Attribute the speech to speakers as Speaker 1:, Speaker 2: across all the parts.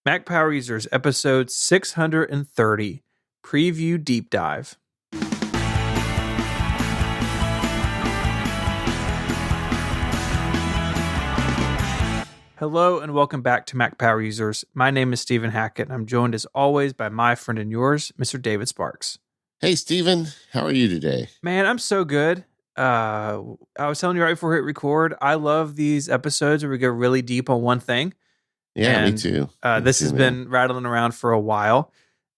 Speaker 1: Mac Power Users, episode 630, Preview Deep Dive. Hello and welcome back to Mac Power Users. My name is Stephen Hackett, and I'm joined as always by my friend and yours, Mr. David Sparks.
Speaker 2: Hey, Stephen. How are you today?
Speaker 1: Man, I'm so good. I was telling you right before we hit record, I love these episodes where we go really deep on one thing.
Speaker 2: Yeah,
Speaker 1: and,
Speaker 2: me too.
Speaker 1: This has been rattling around for a while.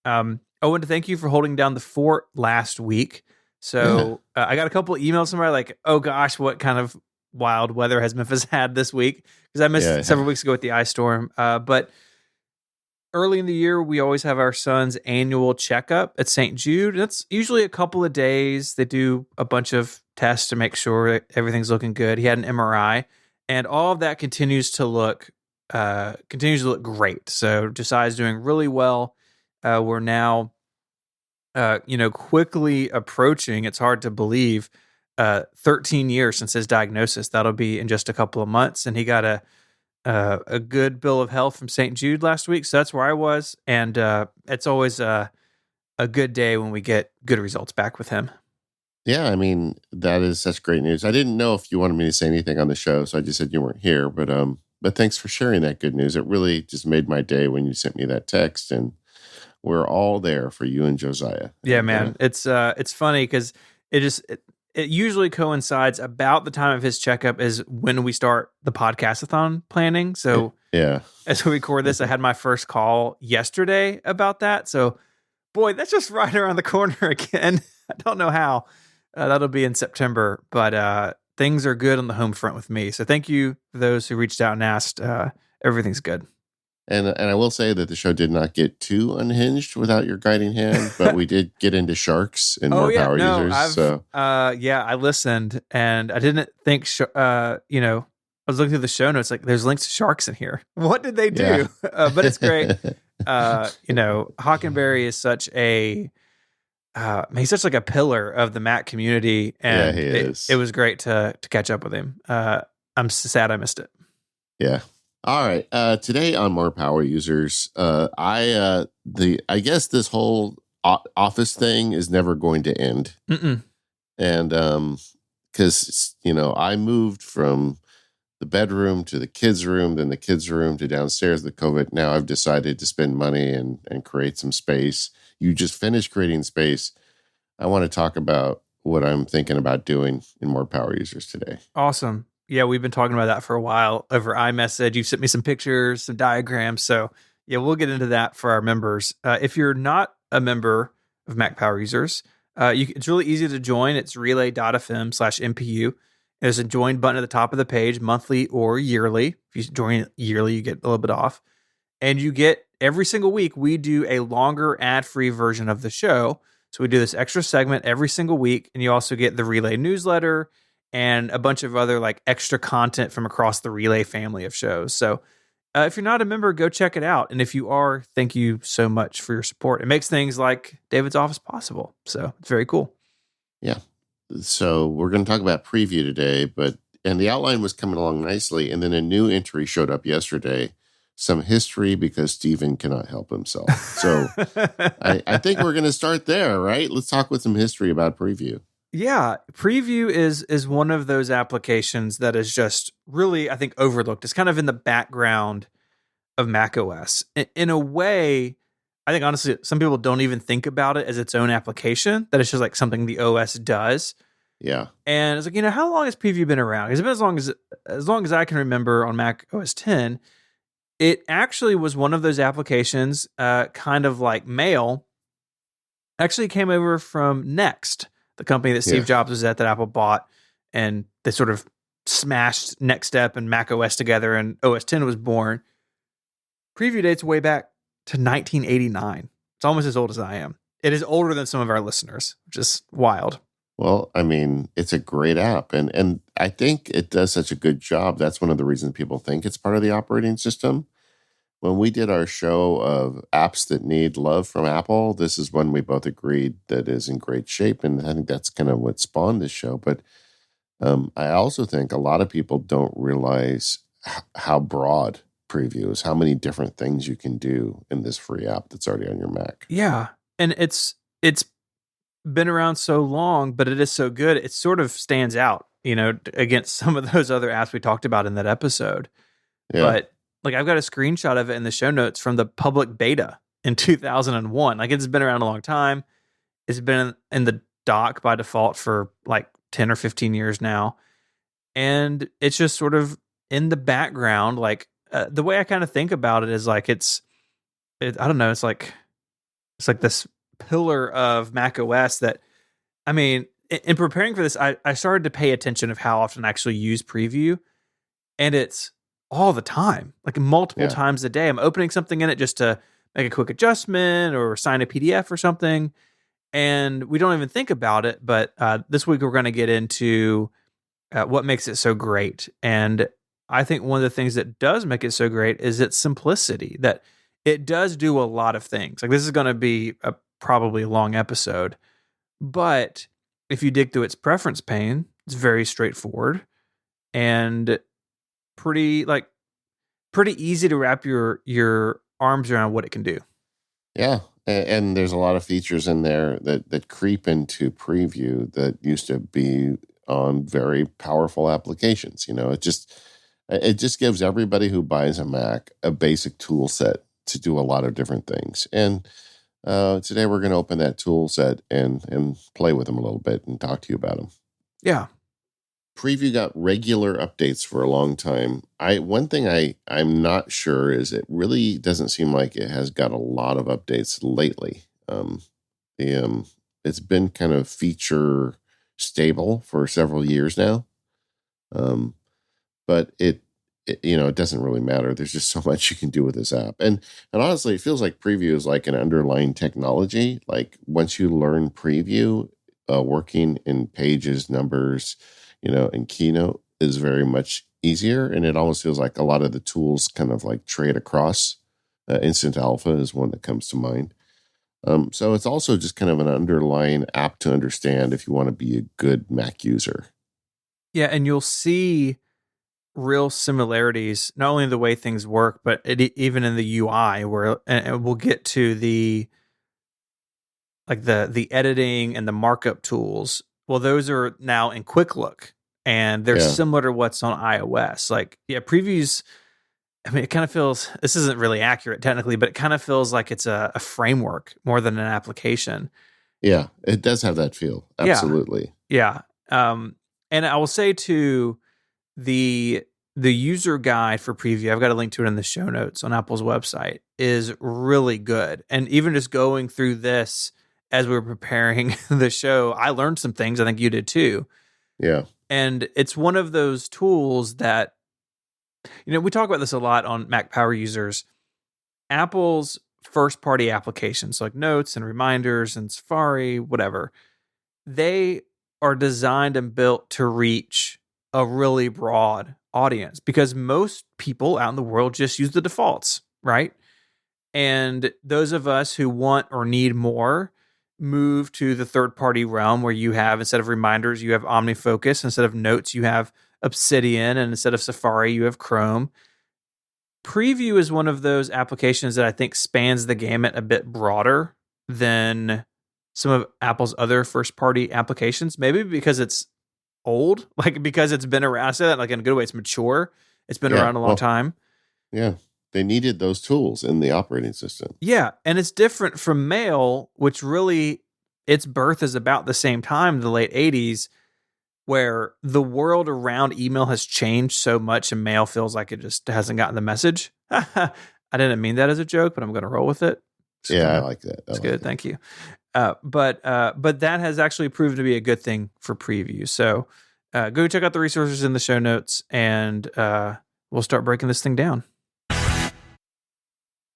Speaker 1: I want to thank you for holding down the fort last week. So I got a couple of emails somewhere like, oh gosh, what kind of wild weather has Memphis had this week? Because I missed several weeks ago with the ice storm. But early in the year, we always have our son's annual checkup at St. Jude. That's usually a couple of days. They do a bunch of tests to make sure everything's looking good. He had an MRI, and all of that continues to look great. So Josiah's doing really well. We're now, quickly approaching, it's hard to believe, 13 years since his diagnosis. That'll be in just a couple of months. And he got a good bill of health from St. Jude last week. So that's where I was. And it's always a good day when we get good results back with him.
Speaker 2: Yeah, I mean, that is such great news. I didn't know if you wanted me to say anything on the show, so I just said you weren't here. But thanks for sharing that good news. It really just made my day when you sent me that text, and we're all there for you and Josiah.
Speaker 1: Yeah, man. It's funny because it usually coincides about the time of his checkup is when we start the podcast-a-thon planning. So as we record this, I had my first call yesterday about that. So boy, that's just right around the corner again. I don't know how. That'll be in September, but things are good on the home front with me. So thank you for those who reached out and asked. Everything's good.
Speaker 2: And I will say that the show did not get too unhinged without your guiding hand, but we did get into sharks and more power users.
Speaker 1: I listened, and I didn't think, I was looking through the show notes, like there's links to sharks in here. What did they do? Yeah. But it's great. Hockenberry is such he's such like a pillar of the Mac community, and
Speaker 2: he is.
Speaker 1: It was great to catch up with him. I'm sad I missed it.
Speaker 2: Yeah. All right. Today on More Power Users, I guess this whole office thing is never going to end.
Speaker 1: Mm-mm.
Speaker 2: And because I moved from the bedroom to the kids' room, then the kids' room to downstairs with COVID. Now I've decided to spend money and create some space. You just finished creating space. I want to talk about what I'm thinking about doing in More Power Users today.
Speaker 1: Awesome. Yeah, we've been talking about that for a while over iMessage. You've sent me some pictures, some diagrams. So yeah, we'll get into that for our members. If you're not a member of Mac Power Users, it's really easy to join. It's relay.fm/MPU. There's a join button at the top of the page, monthly or yearly. If you join yearly, you get a little bit off. And you get every single week, we do a longer ad-free version of the show. So we do this extra segment every single week. And you also get the Relay newsletter and a bunch of other like extra content from across the Relay family of shows. So if you're not a member, go check it out. And if you are, thank you so much for your support. It makes things like David's Office possible. So it's very cool.
Speaker 2: Yeah. So we're going to talk about preview today, and the outline was coming along nicely. And then a new entry showed up yesterday, some history because Stephen cannot help himself. So I think we're going to start there, right? Let's talk with some history about preview.
Speaker 1: Yeah. Preview is one of those applications that is just really, I think, overlooked. It's kind of in the background of macOS. In a way, I think, honestly, some people don't even think about it as its own application, that it's just like something the OS does.
Speaker 2: Yeah.
Speaker 1: And it's like, how long has Preview been around? Because it's been as long as I can remember on Mac OS X. It actually was one of those applications, kind of like Mail, actually came over from Next, the company that Steve Jobs was at that Apple bought, and they sort of smashed NextStep and Mac OS together, and OS X was born. Preview dates way back to 1989. It's almost as old as I am. It is older than some of our listeners, which is wild.
Speaker 2: Well, I mean, it's a great app, and I think it does such a good job. That's one of the reasons people think it's part of the operating system. When we did our show of apps that need love from Apple, this is one we both agreed that is in great shape, and I think that's kind of what spawned this show. But I also think a lot of people don't realize how broad Preview is how many different things you can do in this free app that's already on your Mac.
Speaker 1: Yeah. And it's been around so long, but it is so good. It sort of stands out, against some of those other apps we talked about in that episode.
Speaker 2: Yeah.
Speaker 1: But like I've got a screenshot of it in the show notes from the public beta in 2001. Like it's been around a long time. It's been in the dock by default for like 10 or 15 years now. And it's just sort of in the background. Like the way I kind of think about it is like I don't know. It's like this pillar of Mac OS that, I mean, in preparing for this, I started to pay attention of how often I actually use Preview, and it's all the time, like multiple times a day. I'm opening something in it just to make a quick adjustment or sign a PDF or something, and we don't even think about it. But this week we're going to get into what makes it so great, and I think one of the things that does make it so great is its simplicity, that it does do a lot of things. Like this is going to be probably a long episode, but if you dig through its preference pane, it's very straightforward and pretty easy to wrap your arms around what it can do.
Speaker 2: Yeah. And there's a lot of features in there that creep into Preview that used to be on very powerful applications. It just gives everybody who buys a Mac a basic tool set to do a lot of different things. And today we're going to open that tool set and play with them a little bit and talk to you about them.
Speaker 1: Yeah.
Speaker 2: Preview got regular updates for a long time. One thing I'm not sure is it really doesn't seem like it has got a lot of updates lately. It's been kind of feature stable for several years now. But it doesn't really matter. There's just so much you can do with this app. And honestly, it feels like Preview is like an underlying technology. Like once you learn Preview, working in Pages, Numbers, and Keynote is very much easier. And it almost feels like a lot of the tools kind of like trade across. Instant Alpha is one that comes to mind. So it's also just kind of an underlying app to understand if you want to be a good Mac user.
Speaker 1: Yeah, and you'll see real similarities, not only in the way things work, but even in the UI, where and we'll get to the editing and the markup tools. Well, those are now in Quick Look, and they're similar to what's on iOS. Previews. I mean, it kind of feels, this isn't really accurate technically, but it kind of feels like it's a framework more than an application.
Speaker 2: Yeah, it does have that feel. Absolutely.
Speaker 1: Yeah. And I will say too, the user guide for Preview, I've got a link to it in the show notes on Apple's website, is really good. And even just going through this as we were preparing the show, I learned some things. I think you did too.
Speaker 2: Yeah.
Speaker 1: And it's one of those tools that, we talk about this a lot on Mac Power Users. Apple's first party applications like Notes and Reminders and Safari, whatever, they are designed and built to reach a really broad audience because most people out in the world just use the defaults, right? And those of us who want or need more move to the third-party realm where you have, instead of Reminders, you have OmniFocus. Instead of Notes, you have Obsidian. And instead of Safari, you have Chrome. Preview is one of those applications that I think spans the gamut a bit broader than some of Apple's other first-party applications. Maybe because it's old, like because it's been around. I say that like in a good way. It's mature. It's been around a long time.
Speaker 2: Yeah. They needed those tools in the operating system.
Speaker 1: Yeah. And it's different from Mail, which really its birth is about the same time, the late 80s, where the world around email has changed so much and Mail feels like it just hasn't gotten the message. I didn't mean that as a joke, but I'm going to roll with it.
Speaker 2: I like that.
Speaker 1: That's good. Thank you. But that has actually proved to be a good thing for Preview. So go check out the resources in the show notes, and we'll start breaking this thing down.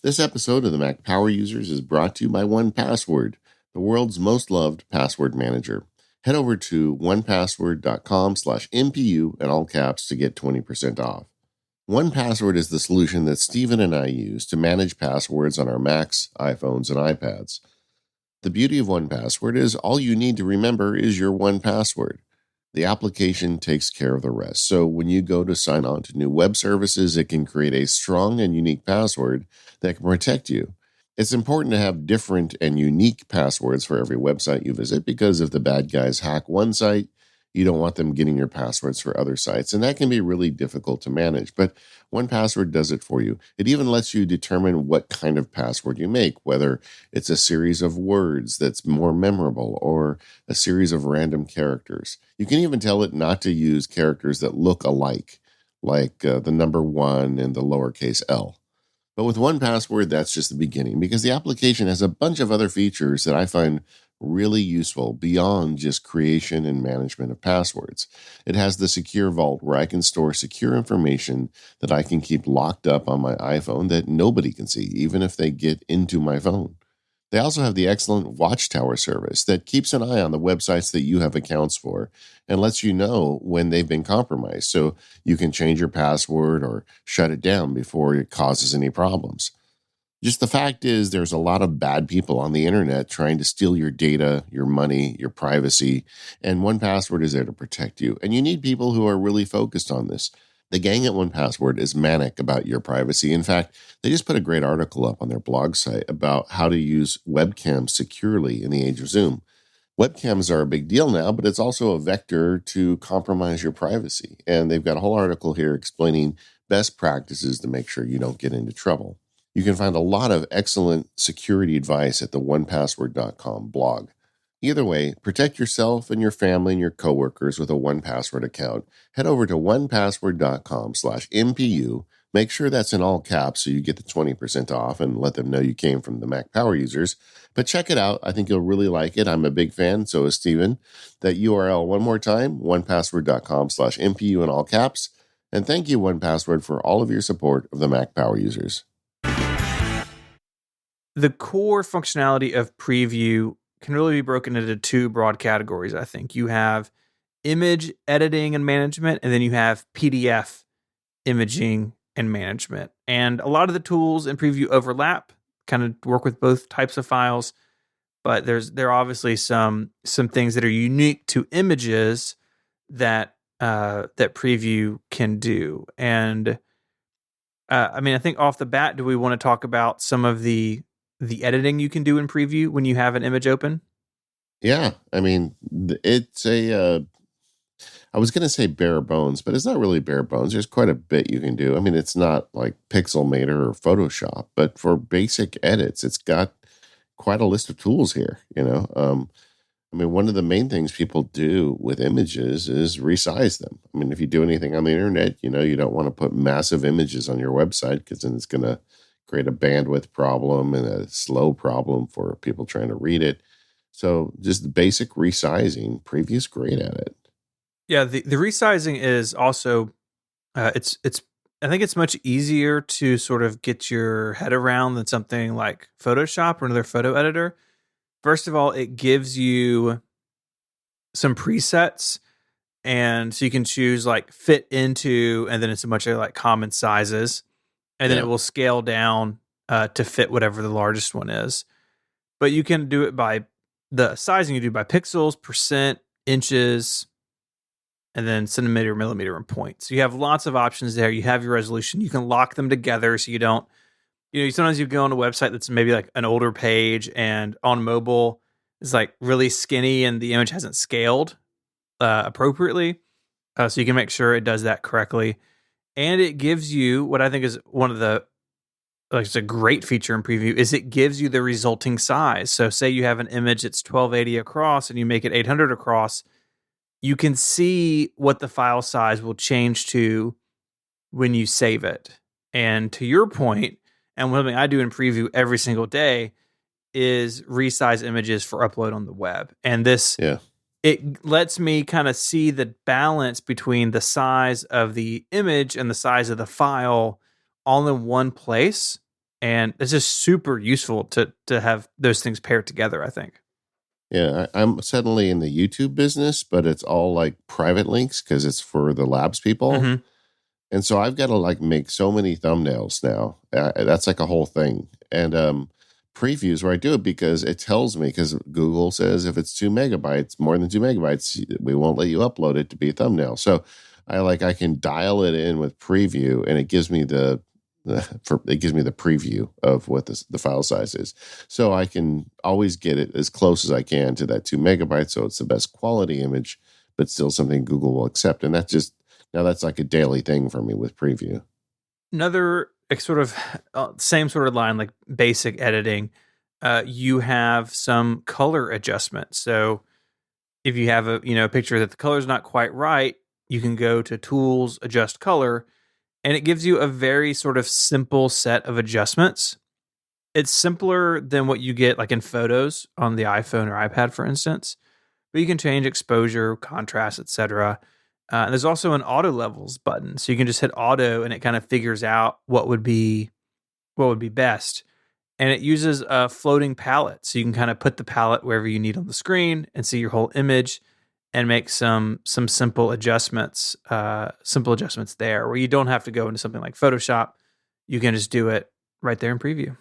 Speaker 2: This episode of the Mac Power Users is brought to you by 1Password, the world's most loved password manager. Head over to onepassword.com/MPU in all caps to get 20% off. 1Password is the solution that Stephen and I use to manage passwords on our Macs, iPhones, and iPads. The beauty of 1Password is all you need to remember is your 1Password. The application takes care of the rest. So when you go to sign on to new web services, it can create a strong and unique password that can protect you. It's important to have different and unique passwords for every website you visit because if the bad guys hack one site, you don't want them getting your passwords for other sites. And that can be really difficult to manage. But 1Password does it for you. It even lets you determine what kind of password you make, whether it's a series of words that's more memorable or a series of random characters. You can even tell it not to use characters that look alike, like the number 1 and the lowercase l. But with 1Password, that's just the beginning because the application has a bunch of other features that I find really useful beyond just creation and management of passwords. It has the secure vault where I can store secure information that I can keep locked up on my iPhone that nobody can see, even if they get into my phone. They also have the excellent Watchtower service that keeps an eye on the websites that you have accounts for and lets you know when they've been compromised so you can change your password or shut it down before it causes any problems. Just the fact is, there's a lot of bad people on the internet trying to steal your data, your money, your privacy, and 1Password is there to protect you. And you need people who are really focused on this. The gang at 1Password is manic about your privacy. In fact, they just put a great article up on their blog site about how to use webcams securely in the age of Zoom. Webcams are a big deal now, but it's also a vector to compromise your privacy. And they've got a whole article here explaining best practices to make sure you don't get into trouble. You can find a lot of excellent security advice at the 1Password.com blog. Either way, protect yourself and your family and your coworkers with a 1Password account. Head over to 1Password.com/MPU. Make sure that's in all caps so you get the 20% off and let them know you came from the Mac Power Users. But check it out. I think you'll really like it. I'm a big fan. So is Steven. That URL one more time, 1Password.com/MPU in all caps. And thank you, 1Password, for all of your support of the Mac Power Users.
Speaker 1: The core functionality of Preview can really be broken into two broad categories, I think. You have image editing and management, and then you have PDF imaging and management. And a lot of the tools in Preview overlap, kind of work with both types of files, but there are obviously some things that are unique to images that Preview can do. And I think off the bat, do we want to talk about some of the editing you can do in Preview when you have an image open?
Speaker 2: Yeah, I mean, it's I was going to say bare bones, but it's not really bare bones. There's quite a bit you can do. I mean, it's not like Pixelmator or Photoshop, but for basic edits, it's got quite a list of tools here, one of the main things people do with images is resize them. I mean, if you do anything on the internet, you don't want to put massive images on your website because then it's going to create a bandwidth problem and a slow problem for people trying to read it. So just the basic resizing, Preview's great at it.
Speaker 1: Yeah, the resizing is also it's I think it's much easier to sort of get your head around than something like Photoshop or another photo editor. First of all, it gives you some presets, and so you can choose like fit into, and then it's a bunch of like common sizes, and then it will scale down to fit whatever the largest one is. But you can do it by the sizing you do by pixels, percent, inches, and then centimeter, millimeter, and points. So you have lots of options there. You have your resolution. You can lock them together so you don't, sometimes you go on a website that's maybe like an older page and on mobile is like really skinny and the image hasn't scaled appropriately. So you can make sure it does that correctly. And it gives you what I think is one of the, it's a great feature in Preview, is it gives you the resulting size. So say you have an image that's 1280 across and you make it 800 across, you can see what the file size will change to when you save it. And to your point, and one thing I do in Preview every single day is resize images for upload on the web. And this, it lets me kind of see the balance between the size of the image and the size of the file all in one place. And it's just super useful to have those things paired together, I think.
Speaker 2: Yeah, I'm suddenly in the YouTube business, but it's all like private links because it's for the labs people.
Speaker 1: Mm-hmm.
Speaker 2: And so I've got to like make so many thumbnails now. That's like a whole thing. And previews where I do it because it tells me, because Google says if it's 2 megabytes, more than 2 megabytes, we won't let you upload it to be a thumbnail. So I can dial it in with preview, and it gives me it gives me the preview of what the file size is. So I can always get it as close as I can to that 2 megabytes. So it's the best quality image, but still something Google will accept. And that's like a daily thing for me with preview.
Speaker 1: Another sort of same sort of line, like basic editing, you have some color adjustment. So if you have a picture that the color's not quite right, you can go to Tools, Adjust Color, and it gives you a very sort of simple set of adjustments. It's simpler than what you get like in Photos on the iPhone or iPad, for instance. But you can change exposure, contrast, etc. And there's also an auto levels button, so you can just hit auto, and it kind of figures out what would be best. And it uses a floating palette, so you can kind of put the palette wherever you need on the screen and see your whole image, and make some simple adjustments. Simple adjustments there, where you don't have to go into something like Photoshop. You can just do it right there in preview.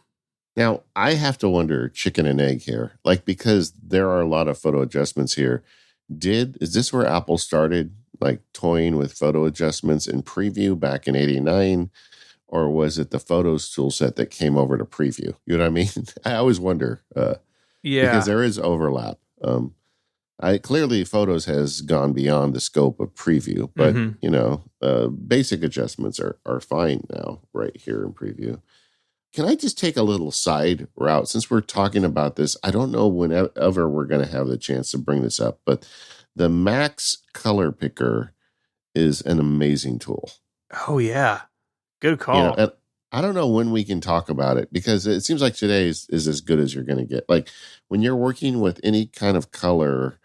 Speaker 2: Now, I have to wonder, chicken and egg here, like, because there are a lot of photo adjustments here. Is this where Apple started like toying with photo adjustments in preview back in '89? Or was it the Photos tool set that came over to preview? You know what I mean? I always wonder because
Speaker 1: Yeah.
Speaker 2: there is overlap. I clearly Photos has gone beyond the scope of preview, but basic adjustments are fine now right here in preview. Can I just take a little side route since we're talking about this? I don't know whenever we're going to have the chance to bring this up, but the Max Color Picker is an amazing tool.
Speaker 1: Oh yeah, good call.
Speaker 2: And I don't know when we can talk about it because it seems like today is as good as you're going to get. Like when you're working with any kind of color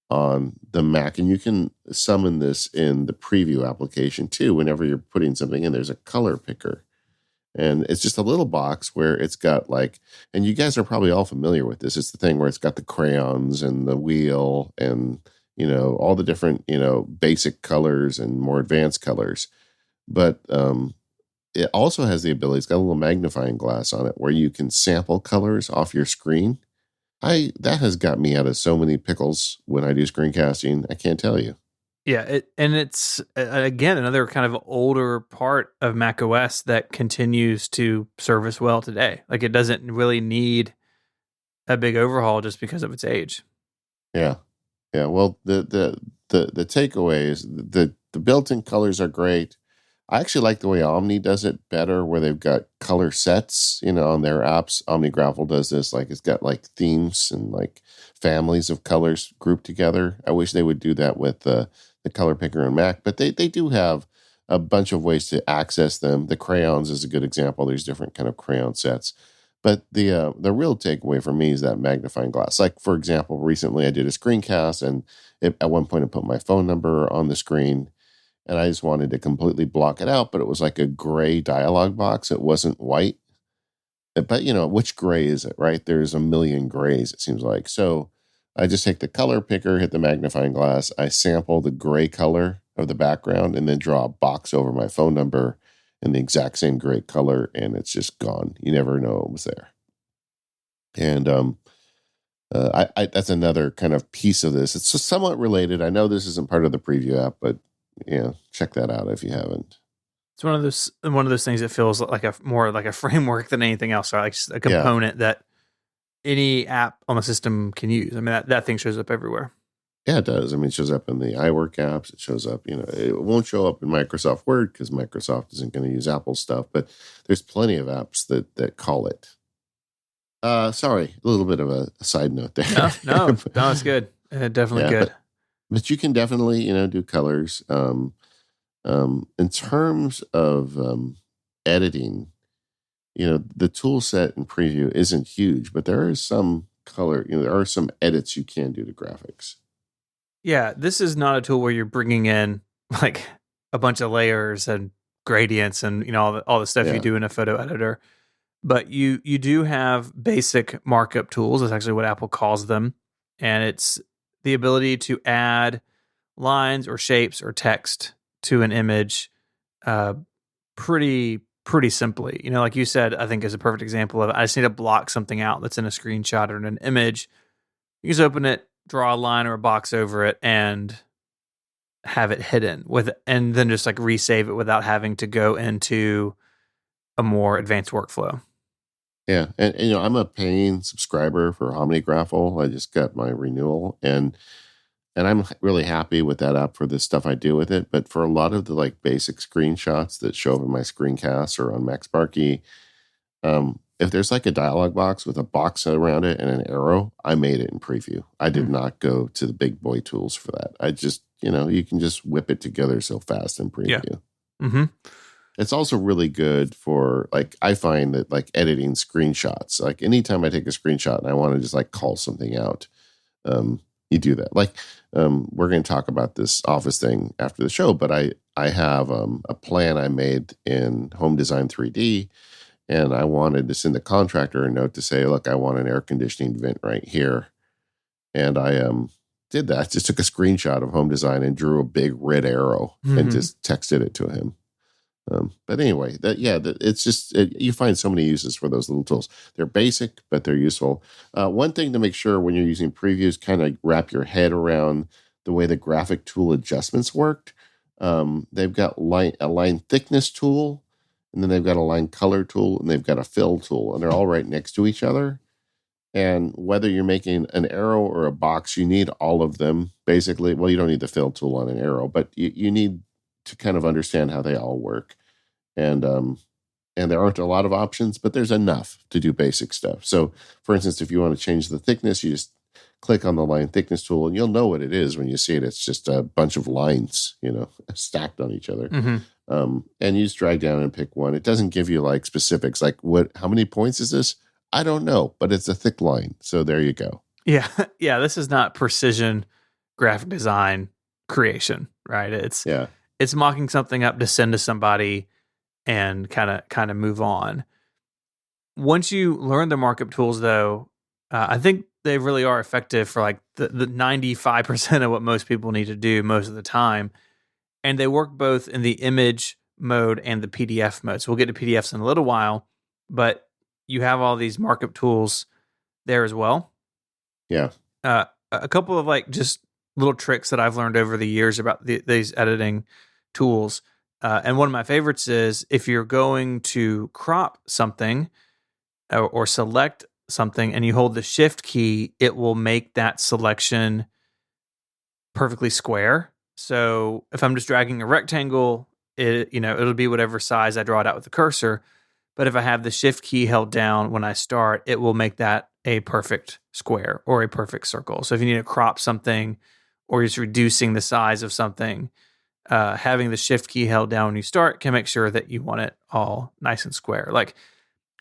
Speaker 2: on the Mac, and you can summon this in the preview application too. Whenever you're putting something in, there's a color picker. And it's just a little box where it's got and you guys are probably all familiar with this. It's the thing where it's got the crayons and the wheel and, all the different, basic colors and more advanced colors. But it also has the ability, it's got a little magnifying glass on it where you can sample colors off your screen. That has got me out of so many pickles when I do screencasting. I can't tell you.
Speaker 1: Yeah, it's again another kind of older part of Mac OS that continues to service well today. Like it doesn't really need a big overhaul just because of its age.
Speaker 2: Yeah, yeah. Well, the takeaway is the built-in colors are great. I actually like the way Omni does it better, where they've got color sets, on their apps. OmniGraffle does this, like it's got like themes and like families of colors grouped together. I wish they would do that with the color picker on Mac, but they do have a bunch of ways to access them. The crayons is a good example. There's different kind of crayon sets. But the real takeaway for me is that magnifying glass. Like, for example, recently I did a screencast, and at one point I put my phone number on the screen, and I just wanted to completely block it out, but it was like a gray dialog box. It wasn't white. But, which gray is it, right? There's a million grays, it seems like. So I just take the color picker, hit the magnifying glass. I sample the gray color of the background and then draw a box over my phone number in the exact same gray color, and it's just gone. You never know it was there. And that's another kind of piece of this. It's somewhat related. I know this isn't part of the preview app, but check that out if you haven't.
Speaker 1: It's one of those things that feels like more like a framework than anything else, or like just a component that any app on the system can use. I mean, that thing shows up everywhere.
Speaker 2: Yeah, it does. I mean, it shows up in the iWork apps. It shows up, it won't show up in Microsoft Word because Microsoft isn't going to use Apple stuff, but there's plenty of apps that call it. Sorry, a little bit of a side note there.
Speaker 1: No, it's good. Definitely good.
Speaker 2: But you can definitely, do colors. In terms of editing, the tool set in preview isn't huge, but there is some color, there are some edits you can do to graphics.
Speaker 1: Yeah, this is not a tool where you're bringing in like a bunch of layers and gradients and all the stuff you do in a photo editor. But you do have basic markup tools. That's actually what Apple calls them. And it's the ability to add lines or shapes or text to an image pretty pretty simply. Like you said, I think is a perfect example of I just need to block something out that's in a screenshot or in an image. You just open it, draw a line or a box over it, and have it hidden and then just like resave it without having to go into a more advanced workflow.
Speaker 2: Yeah, and I'm a paying subscriber for OmniGraffle. I just got my renewal, and I'm really happy with that app for the stuff I do with it. But for a lot of the like basic screenshots that show up in my screencasts or on MacSparky, if there's like a dialog box with a box around it and an arrow, I made it in preview. I did not go to the big boy tools for that. I just, you can just whip it together so fast in preview.
Speaker 1: Yeah. Mm-hmm.
Speaker 2: It's also really good for like, I find that like editing screenshots, like anytime I take a screenshot and I want to just like call something out, you do that. Like, we're going to talk about this Office thing after the show, but I have a plan I made in Home Design 3D, and I wanted to send the contractor a note to say, look, I want an air conditioning vent right here. And I did that. Just took a screenshot of Home Design and drew a big red arrow and just texted it to him. But anyway, it's just, you find so many uses for those little tools. They're basic, but they're useful. One thing to make sure when you're using previews, kind of wrap your head around the way the graphic tool adjustments worked. They've got a line thickness tool, and then they've got a line color tool, and they've got a fill tool, and they're all right next to each other. And whether you're making an arrow or a box, you need all of them, basically. Well, you don't need the fill tool on an arrow, but you need to kind of understand how they all work. And there aren't a lot of options, but there's enough to do basic stuff. So, for instance, if you want to change the thickness, you just click on the line thickness tool, and you'll know what it is when you see it. It's just a bunch of lines, stacked on each other.
Speaker 1: Mm-hmm.
Speaker 2: And you just drag down and pick one. It doesn't give you like specifics, like how many points is this? I don't know, but it's a thick line. So there you go.
Speaker 1: Yeah. Yeah. This is not precision graphic design creation, right? It's mocking something up to send to somebody and kind of move on. Once you learn the markup tools, though, I think they really are effective for like the 95% of what most people need to do most of the time. And they work both in the image mode and the PDF mode. So we'll get to PDFs in a little while, but you have all these markup tools there as well.
Speaker 2: Yeah.
Speaker 1: A couple of like just little tricks that I've learned over the years about these editing tools. And one of my favorites is if you're going to crop something or select something and you hold the shift key, it will make that selection perfectly square. So if I'm just dragging a rectangle, it'll be whatever size I draw it out with the cursor. But if I have the shift key held down when I start, it will make that a perfect square or a perfect circle. So if you need to crop something or you're just reducing the size of something, having the shift key held down when you start can make sure that you want it all nice and square. Like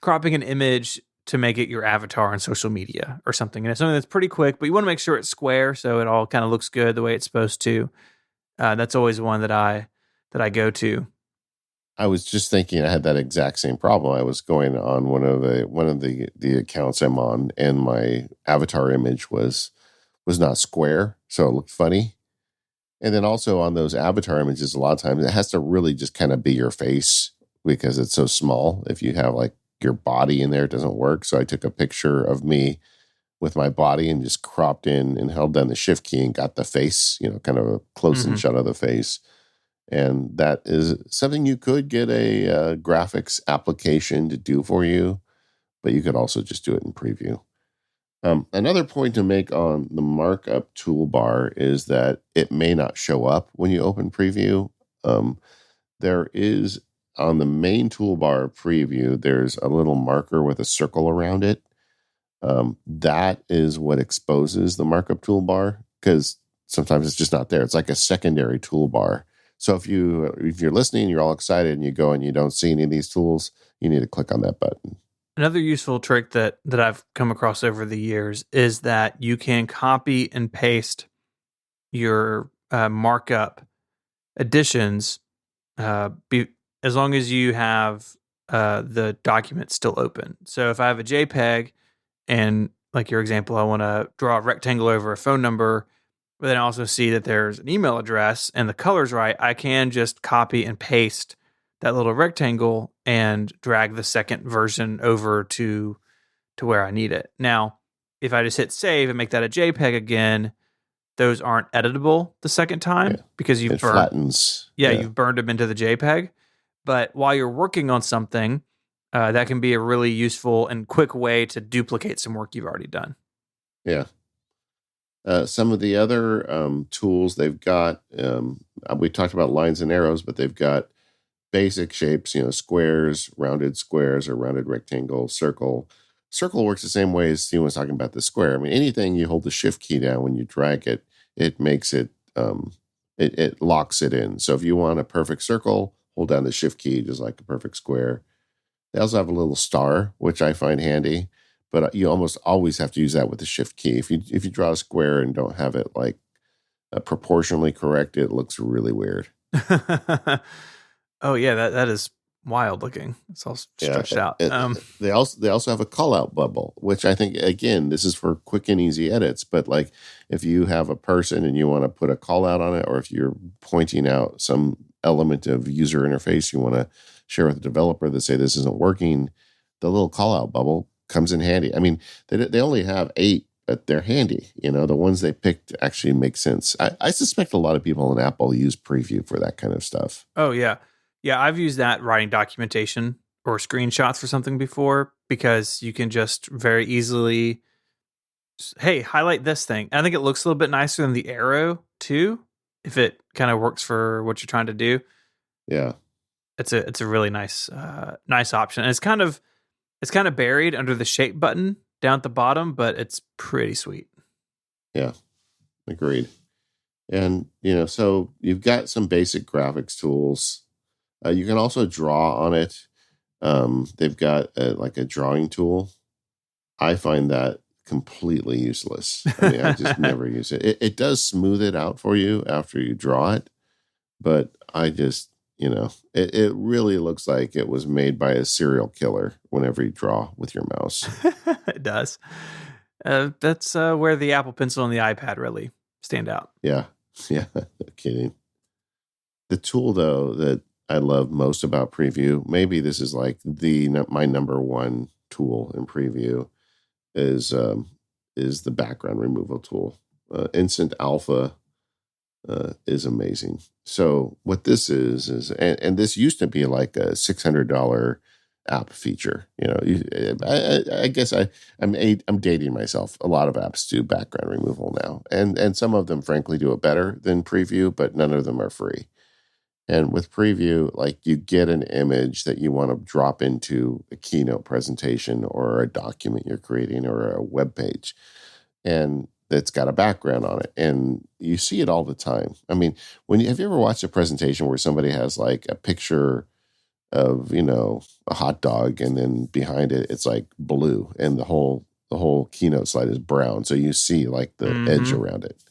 Speaker 1: cropping an image to make it your avatar on social media or something. And it's something that's pretty quick, but you want to make sure it's square so it all kind of looks good the way it's supposed to. That's always one that I go to.
Speaker 2: I was just thinking I had that exact same problem. I was going on one of the accounts I'm on, and my avatar image was not square, so it looked funny. And then also on those avatar images, a lot of times it has to really just kind of be your face because it's so small. If you have like your body in there, it doesn't work. So I took a picture of me with my body and just cropped in and held down the shift key and got the face, kind of a close and shot of the face. And that is something you could get a graphics application to do for you, but you could also just do it in preview. Another point to make on the markup toolbar is that it may not show up when you open preview. There is on the main toolbar of preview, there's a little marker with a circle around it. That is what exposes the markup toolbar because sometimes it's just not there. It's like a secondary toolbar. So if you're listening, you're all excited, and you go and you don't see any of these tools, you need to click on that button.
Speaker 1: Another useful trick that I've come across over the years is that you can copy and paste your markup additions as long as you have the document still open. So if I have a JPEG and like your example, I want to draw a rectangle over a phone number, but then I also see that there's an email address and the color's right, I can just copy and paste that little rectangle and drag the second version over to where I need it. Now, if I just hit save and make that a JPEG again, those aren't editable the second time because
Speaker 2: it flattens.
Speaker 1: You've burned them into the JPEG. But while you're working on something, that can be a really useful and quick way to duplicate some work you've already done.
Speaker 2: Yeah. Some of the other tools they've got, we talked about lines and arrows, but they've got basic shapes, squares, rounded squares or rounded rectangle, circle. Circle works the same way as Steve was talking about the square. I mean, anything you hold the shift key down when you drag it, it makes it, it locks it in. So if you want a perfect circle, hold down the shift key just like a perfect square. They also have a little star, which I find handy, but you almost always have to use that with the shift key. If you draw a square and don't have it like proportionally correct, it looks really weird.
Speaker 1: Oh yeah, that is wild looking. It's all stretched out.
Speaker 2: They also have a call out bubble, which I think, again, this is for quick and easy edits. But like if you have a person and you want to put a call out on it, or if you're pointing out some element of user interface you want to share with the developer that say this isn't working, the little call out bubble comes in handy. I mean, they only have 8, but they're handy. The ones they picked actually make sense. I suspect a lot of people in Apple use Preview for that kind of stuff.
Speaker 1: Oh yeah. Yeah, I've used that writing documentation or screenshots for something before because you can just very easily, hey, highlight this thing. I think it looks a little bit nicer than the arrow too, if it kind of works for what you're trying to do.
Speaker 2: Yeah,
Speaker 1: it's a really nice option. And it's kind of buried under the shape button down at the bottom, but it's pretty sweet.
Speaker 2: Yeah, agreed. And so you've got some basic graphics tools. You can also draw on it. They've got like a drawing tool. I find that completely useless. I mean, I just never use it. It does smooth it out for you after you draw it, but I just, it really looks like it was made by a serial killer whenever you draw with your mouse.
Speaker 1: It does. That's where the Apple Pencil and the iPad really stand out.
Speaker 2: Yeah. Yeah. No kidding. The tool, though, that I love most about Preview, maybe this is like my number one tool in Preview, is the background removal tool. Instant Alpha is amazing. So what this is and this used to be like a $600 app feature. I guess I'm dating myself. A lot of apps do background removal now, and some of them frankly do it better than Preview, but none of them are free. And with Preview, like you get an image that you want to drop into a keynote presentation or a document you're creating or a web page, and it's got a background on it. And you see it all the time. I mean, have you ever watched a presentation where somebody has like a picture of, a hot dog, and then behind it, it's like blue and the whole keynote slide is brown. So you see like the edge around it.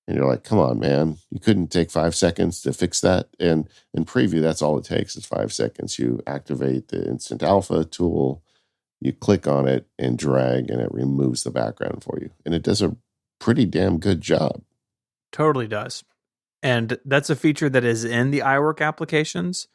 Speaker 2: And you're like, come on, man. You couldn't take 5 seconds to fix that? And in Preview, that's all it takes is 5 seconds. You activate the Instant Alpha tool, you click on it and drag, and it removes the background for you. And it does a pretty damn good job.
Speaker 1: Totally does. And that's a feature that is in the iWork applications,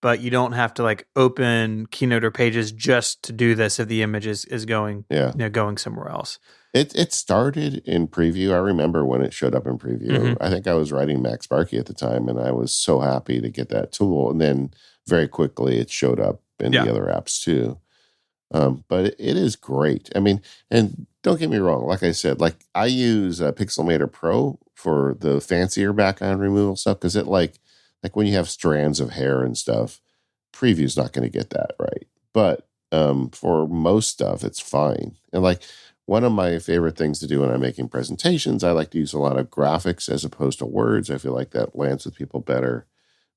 Speaker 1: but you don't have to like open Keynote or Pages just to do this if the image is going, going somewhere else.
Speaker 2: It started in Preview. I remember when it showed up in Preview. Mm-hmm. I think I was writing Mac Sparky at the time, and I was so happy to get that tool. And then very quickly it showed up in the other apps too. But it is great. I mean, and don't get me wrong. Like I said, like I use Pixelmator Pro for the fancier background removal stuff because it like when you have strands of hair and stuff, Preview's not going to get that right. But for most stuff, it's fine. And like one of my favorite things to do when I'm making presentations, I like to use a lot of graphics as opposed to words. I feel like that lands with people better.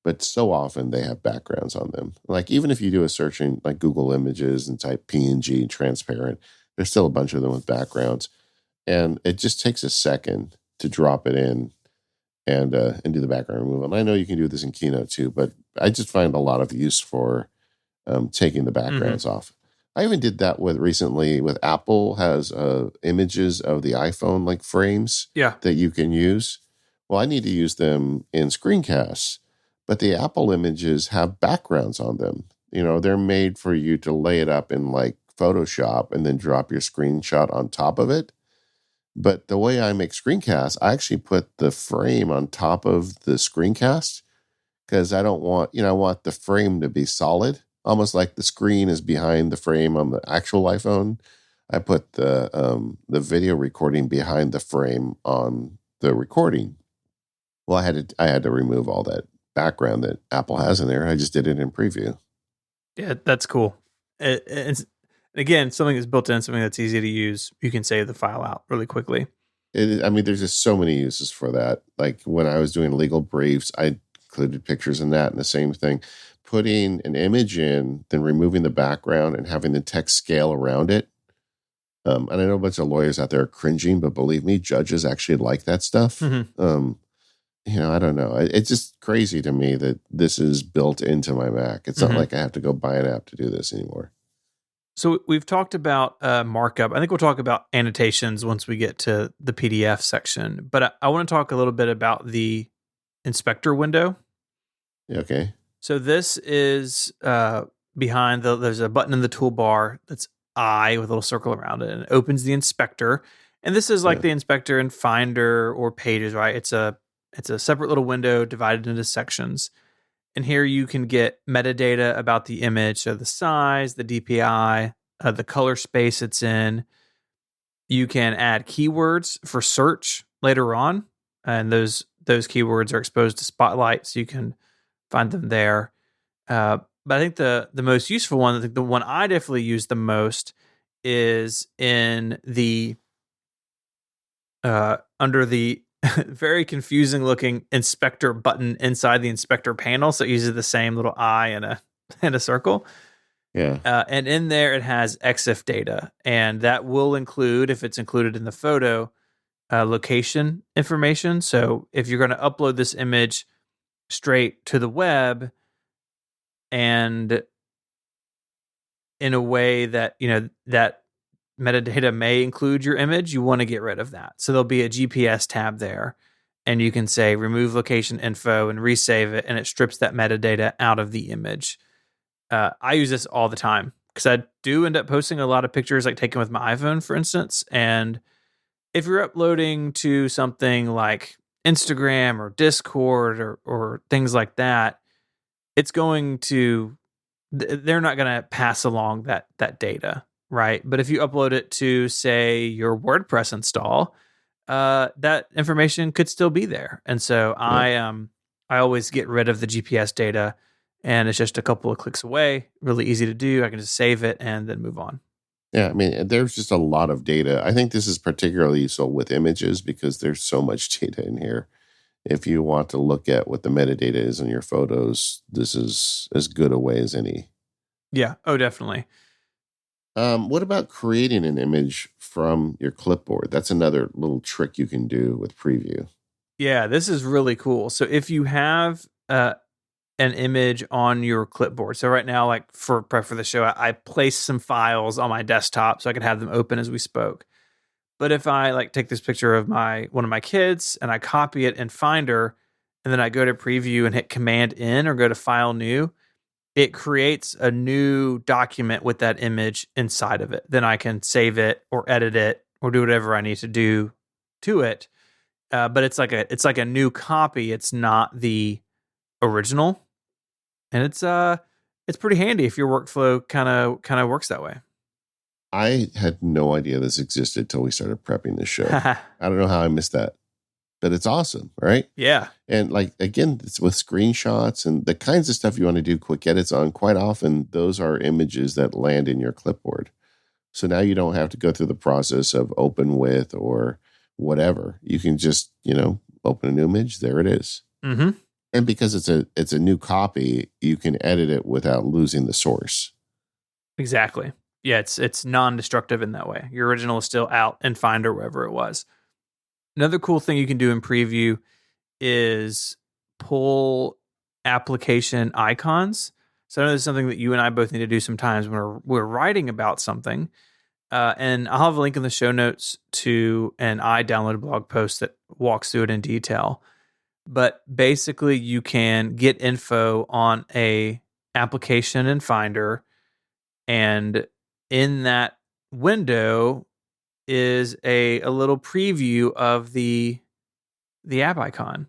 Speaker 2: But so often they have backgrounds on them. Like even if you do a search in like Google Images and type PNG transparent, there's still a bunch of them with backgrounds. And it just takes a second to drop it in and do the background removal. And I know you can do this in Keynote too, but I just find a lot of use for taking the backgrounds off. I even did that recently with Apple has images of the iPhone like frames that you can use. Well, I need to use them in screencasts, But the Apple images have backgrounds on them. They're made for you to lay it up in like Photoshop and then drop your screenshot on top of it. But the way I make screencasts, I actually put the frame on top of the screencast because I don't want, I want the frame to be solid, almost like the screen is behind the frame on the actual iPhone. I put the video recording behind the frame on the recording. Well, I had to remove all that background that Apple has in there. I just did it in preview.
Speaker 1: Yeah, that's cool. It's again something that's built in, something that's easy to use. You can save the file out really quickly.
Speaker 2: There's just so many uses for that. Like when I was doing legal briefs, I included pictures in that, and the same thing. Putting an image in, then removing the background and having the text scale around it. And I know a bunch of lawyers out there are cringing, but believe me, judges actually like that stuff.
Speaker 1: Mm-hmm.
Speaker 2: I don't know. It's just crazy to me that this is built into my Mac. It's not like I have to go buy an app to do this anymore.
Speaker 1: So we've talked about markup. I think we'll talk about annotations once we get to the PDF section. But I want to talk a little bit about the inspector window.
Speaker 2: Okay.
Speaker 1: So this is behind there's a button in the toolbar that's I with a little circle around it, and it opens the inspector. And this is like the inspector in Finder or Pages, right? It's a separate little window divided into sections. And here you can get metadata about the image, so the size, the DPI, the color space it's in. You can add keywords for search later on, and those keywords are exposed to Spotlight, so you can find them there. But I think the most useful one, I think the one I definitely use the most, is in the under the very confusing looking inspector button inside the inspector panel. So it uses the same little eye and a circle.
Speaker 2: Yeah.
Speaker 1: And in there, it has EXIF data. And that will include, if it's included in the photo, location information. So if you're going to upload this image straight to the web and in a way that, that metadata may include your image, you want to get rid of that. So there'll be a GPS tab there, and you can say remove location info and resave it, and it strips that metadata out of the image. I use this all the time because I do end up posting a lot of pictures like taken with my iPhone, for instance. And if you're uploading to something like Instagram or Discord or things like that, it's going to, they're not going to pass along that data. Right. But if you upload it to, say, your WordPress install, that information could still be there. And so I always get rid of the GPS data, and it's just a couple of clicks away. Really easy to do. I can just save it and then move on.
Speaker 2: Yeah. I mean, there's just a lot of data. I think this is particularly useful with images because there's so much data in here. If you want to look at what the metadata is in your photos, this is as good a way as any.
Speaker 1: Yeah. Oh, definitely.
Speaker 2: What about creating an image from your clipboard? That's another little trick you can do with Preview.
Speaker 1: Yeah, this is really cool. So if you have an image on your clipboard, so right now, like for prep for the show, I placed some files on my desktop so I could have them open as we spoke. But if I like take this picture of one of my kids and I copy it in Finder, and then I go to Preview and hit Command N or go to File New, it creates a new document with that image inside of it. Then I can save it or edit it or do whatever I need to do to it. But it's like a new copy. It's not the original, and it's pretty handy if your workflow kind of works that way.
Speaker 2: I had no idea this existed till we started prepping this show. I don't know how I missed that, but it's awesome, right?
Speaker 1: Yeah.
Speaker 2: And like, again, it's with screenshots and the kinds of stuff you want to do quick edits on. Quite often, those are images that land in your clipboard. So now you don't have to go through the process of open with or whatever. You can just, open a new image. There it is.
Speaker 1: Mm-hmm.
Speaker 2: And because it's a new copy, you can edit it without losing the source.
Speaker 1: Exactly. Yeah, it's non-destructive in that way. Your original is still out in Finder wherever it was. Another cool thing you can do in Preview is pull application icons. So I know this is something that you and I both need to do sometimes when we're writing about something. And I'll have a link in the show notes to an iDownload blog post that walks through it in detail. but basically you can get info on a application in Finder, and in that window is a little preview of the app icon.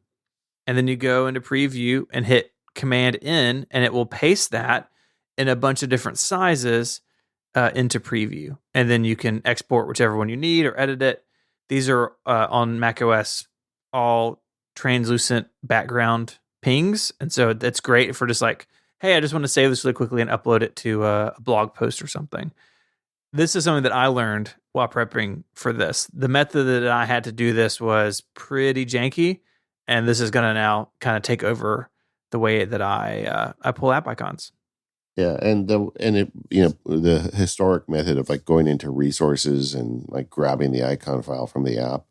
Speaker 1: And then you go into preview and hit Command N, and it will paste that in a bunch of different sizes into preview. And then you can export whichever one you need or edit it. These are on macOS all translucent background pings. And so that's great for just like, hey, I just want to save this really quickly and upload it to a blog post or something. This is something that I learned while prepping for this. The method that I had to do this was pretty janky, and this is going to now kind of take over the way that I pull app icons.
Speaker 2: Yeah, and the historic method of like going into resources and like grabbing the icon file from the app,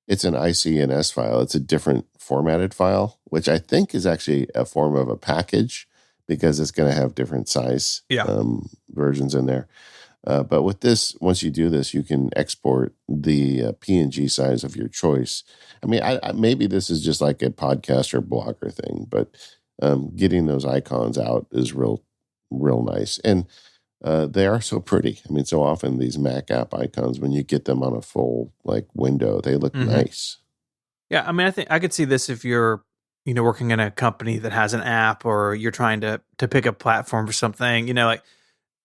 Speaker 2: it's an ICNS file. It's a different formatted file, which I think is actually a form of a package because it's going to have different size versions in there. But with this, once you do this, you can export the PNG size of your choice. I mean, I maybe this is just like a podcast or blogger thing, but getting those icons out is real nice. And they are so pretty. I mean, so often these Mac app icons, when you get them on a full like window, they look nice.
Speaker 1: Yeah, I mean, I think I could see this if you're, working in a company that has an app, or you're trying to pick a platform for something, like,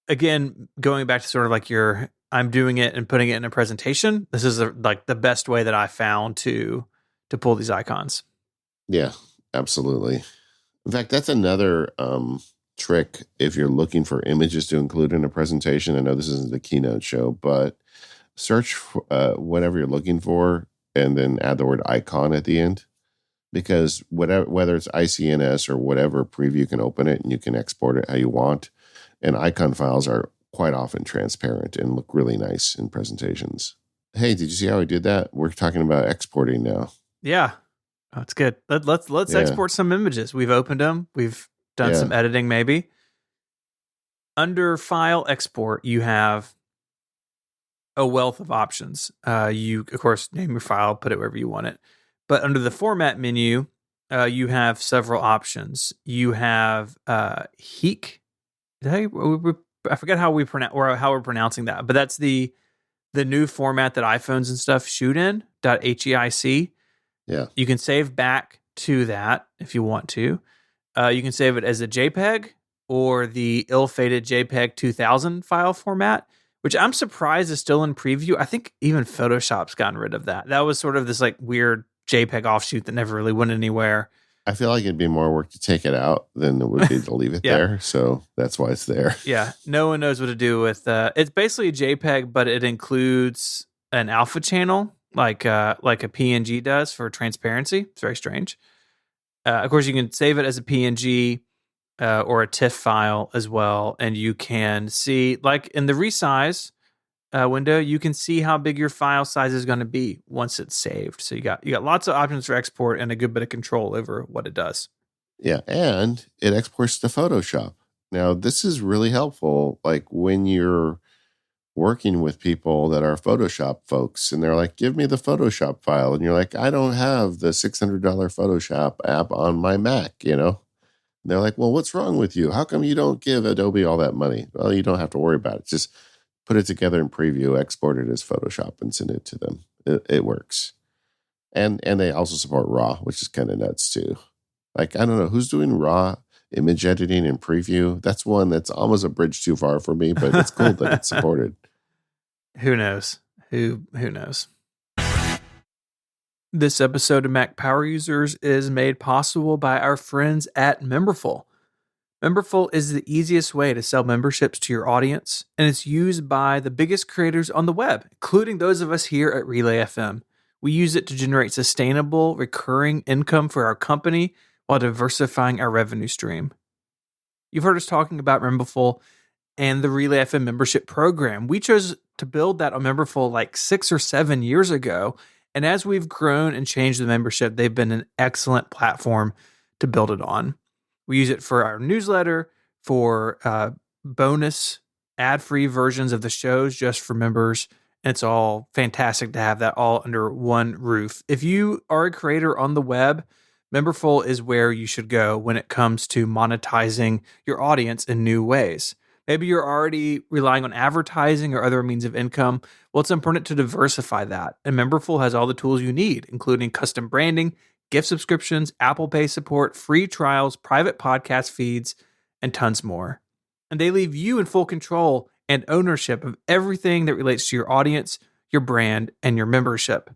Speaker 1: again, going back to sort of like I'm doing it and putting it in a presentation. This is like the best way that I found to pull these icons.
Speaker 2: Yeah, absolutely. In fact, that's another trick if you're looking for images to include in a presentation. I know this isn't the keynote show, but search whatever you're looking for and then add the word icon at the end, because whether it's ICNS or whatever preview, you can open it and you can export it how you want. And icon files are quite often transparent and look really nice in presentations. Hey, did you see how I did that? We're talking about exporting now.
Speaker 1: Yeah, that's good. Let's export some images. We've opened them. We've done some editing maybe. Under File Export, you have a wealth of options. You, of course, name your file, put it wherever you want it. But under the Format menu, you have several options. You have HEIC. I forget how we're pronouncing that, but that's the new format that iPhones and stuff shoot in. .heic.
Speaker 2: Yeah,
Speaker 1: you can save back to that if you want to. You can save it as a JPEG or the ill-fated JPEG 2000 file format, which I'm surprised is still in preview. I think even Photoshop's gotten rid of that. That was sort of this like weird JPEG offshoot that never really went anywhere.
Speaker 2: I feel like it'd be more work to take it out than it would be to leave it there. So that's why it's there.
Speaker 1: Yeah. No one knows what to do with it's basically a JPEG, but it includes an alpha channel like a PNG does for transparency. It's very strange. Of course, you can save it as a PNG or a TIFF file as well. And you can see, like in the resize window, you can see how big your file size is going to be once it's saved. So you got lots of options for export and a good bit of control over what it does.
Speaker 2: Yeah, and it exports to Photoshop. Now, this is really helpful, like when you're working with people that are Photoshop folks, and they're like, give me the Photoshop file. And you're like, I don't have the $600 Photoshop app on my Mac, And they're like, well, what's wrong with you? How come you don't give Adobe all that money? Well, you don't have to worry about it. Just put it together in preview, export it as Photoshop, and send it to them. It works. And they also support RAW, which is kind of nuts too. Like, I don't know, who's doing RAW image editing in preview? That's one that's almost a bridge too far for me, but it's cool that it's supported.
Speaker 1: Who knows? Who knows? This episode of Mac Power Users is made possible by our friends at Memberful. Memberful is the easiest way to sell memberships to your audience, and it's used by the biggest creators on the web, including those of us here at Relay FM. We use it to generate sustainable, recurring income for our company while diversifying our revenue stream. You've heard us talking about Memberful and the Relay FM membership program. We chose to build that on Memberful like 6 or 7 years ago. And as we've grown and changed the membership, they've been an excellent platform to build it on. We use it for our newsletter, for bonus ad-free versions of the shows just for members. And it's all fantastic to have that all under one roof. If you are a creator on the web, Memberful is where you should go when it comes to monetizing your audience in new ways. Maybe you're already relying on advertising or other means of income. Well, it's important to diversify that. And Memberful has all the tools you need, including custom branding, gift subscriptions, Apple Pay support, free trials, private podcast feeds, and tons more. And they leave you in full control and ownership of everything that relates to your audience, your brand, and your membership.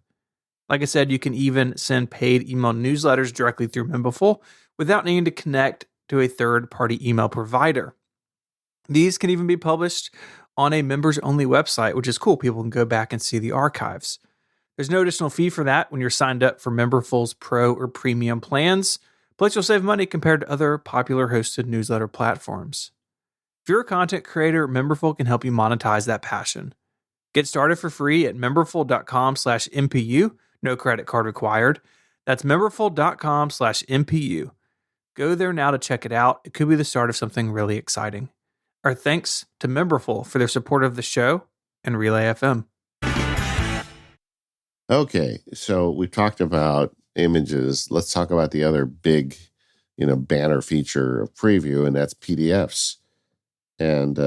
Speaker 1: Like I said, you can even send paid email newsletters directly through Memberful without needing to connect to a third-party email provider. These can even be published on a members-only website, which is cool. People can go back and see the archives. There's no additional fee for that when you're signed up for Memberful's Pro or Premium plans. Plus, you'll save money compared to other popular hosted newsletter platforms. If you're a content creator, Memberful can help you monetize that passion. Get started for free at memberful.com/MPU. No credit card required. That's memberful.com/MPU. Go there now to check it out. It could be the start of something really exciting. Our thanks to Memberful for their support of the show and Relay FM.
Speaker 2: Okay, so we've talked about images. Let's talk about the other big, banner feature of Preview, and that's PDFs. And,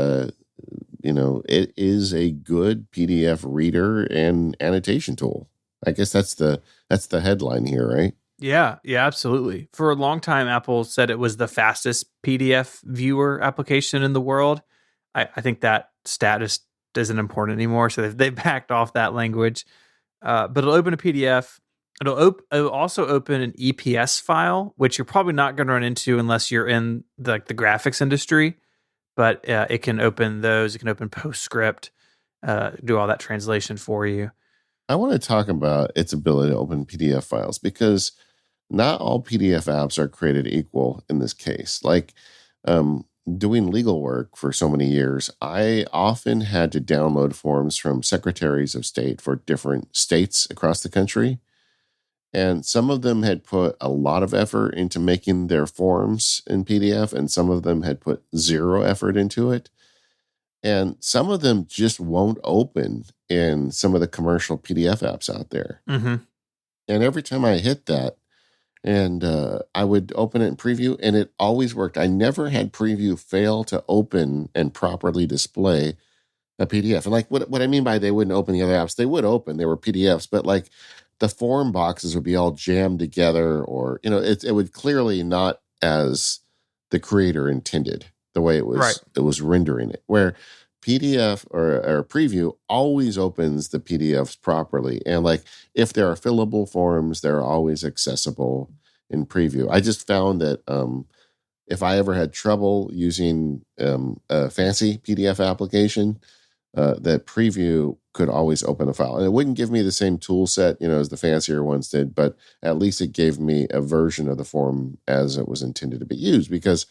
Speaker 2: it is a good PDF reader and annotation tool. I guess that's the headline here, right?
Speaker 1: Yeah, absolutely. For a long time, Apple said it was the fastest PDF viewer application in the world. I think that status isn't important anymore, so they've backed off that language. But it'll open a PDF. It'll also open an EPS file, which you're probably not going to run into unless you're in the graphics industry. But it can open those. It can open PostScript, do all that translation for you.
Speaker 2: I want to talk about its ability to open PDF files because not all PDF apps are created equal in this case. Like doing legal work for so many years, I often had to download forms from secretaries of state for different states across the country. And some of them had put a lot of effort into making their forms in PDF, and some of them had put zero effort into it. And some of them just won't open in some of the commercial PDF apps out there.
Speaker 1: Mm-hmm.
Speaker 2: And every time I hit that, and I would open it in Preview, and it always worked. I never had Preview fail to open and properly display a PDF. And what I mean by they wouldn't open the other apps, they would open. They were PDFs, but the form boxes would be all jammed together, or it would clearly not as the creator intended, the way it was
Speaker 1: right.
Speaker 2: It was rendering it. Where PDF or Preview always opens the PDFs properly, and if there are fillable forms, they're always accessible in Preview. I just found that if I ever had trouble using a fancy PDF application, that Preview could always open a file. And it wouldn't give me the same tool set, as the fancier ones did, but at least it gave me a version of the form as it was intended to be used. Because,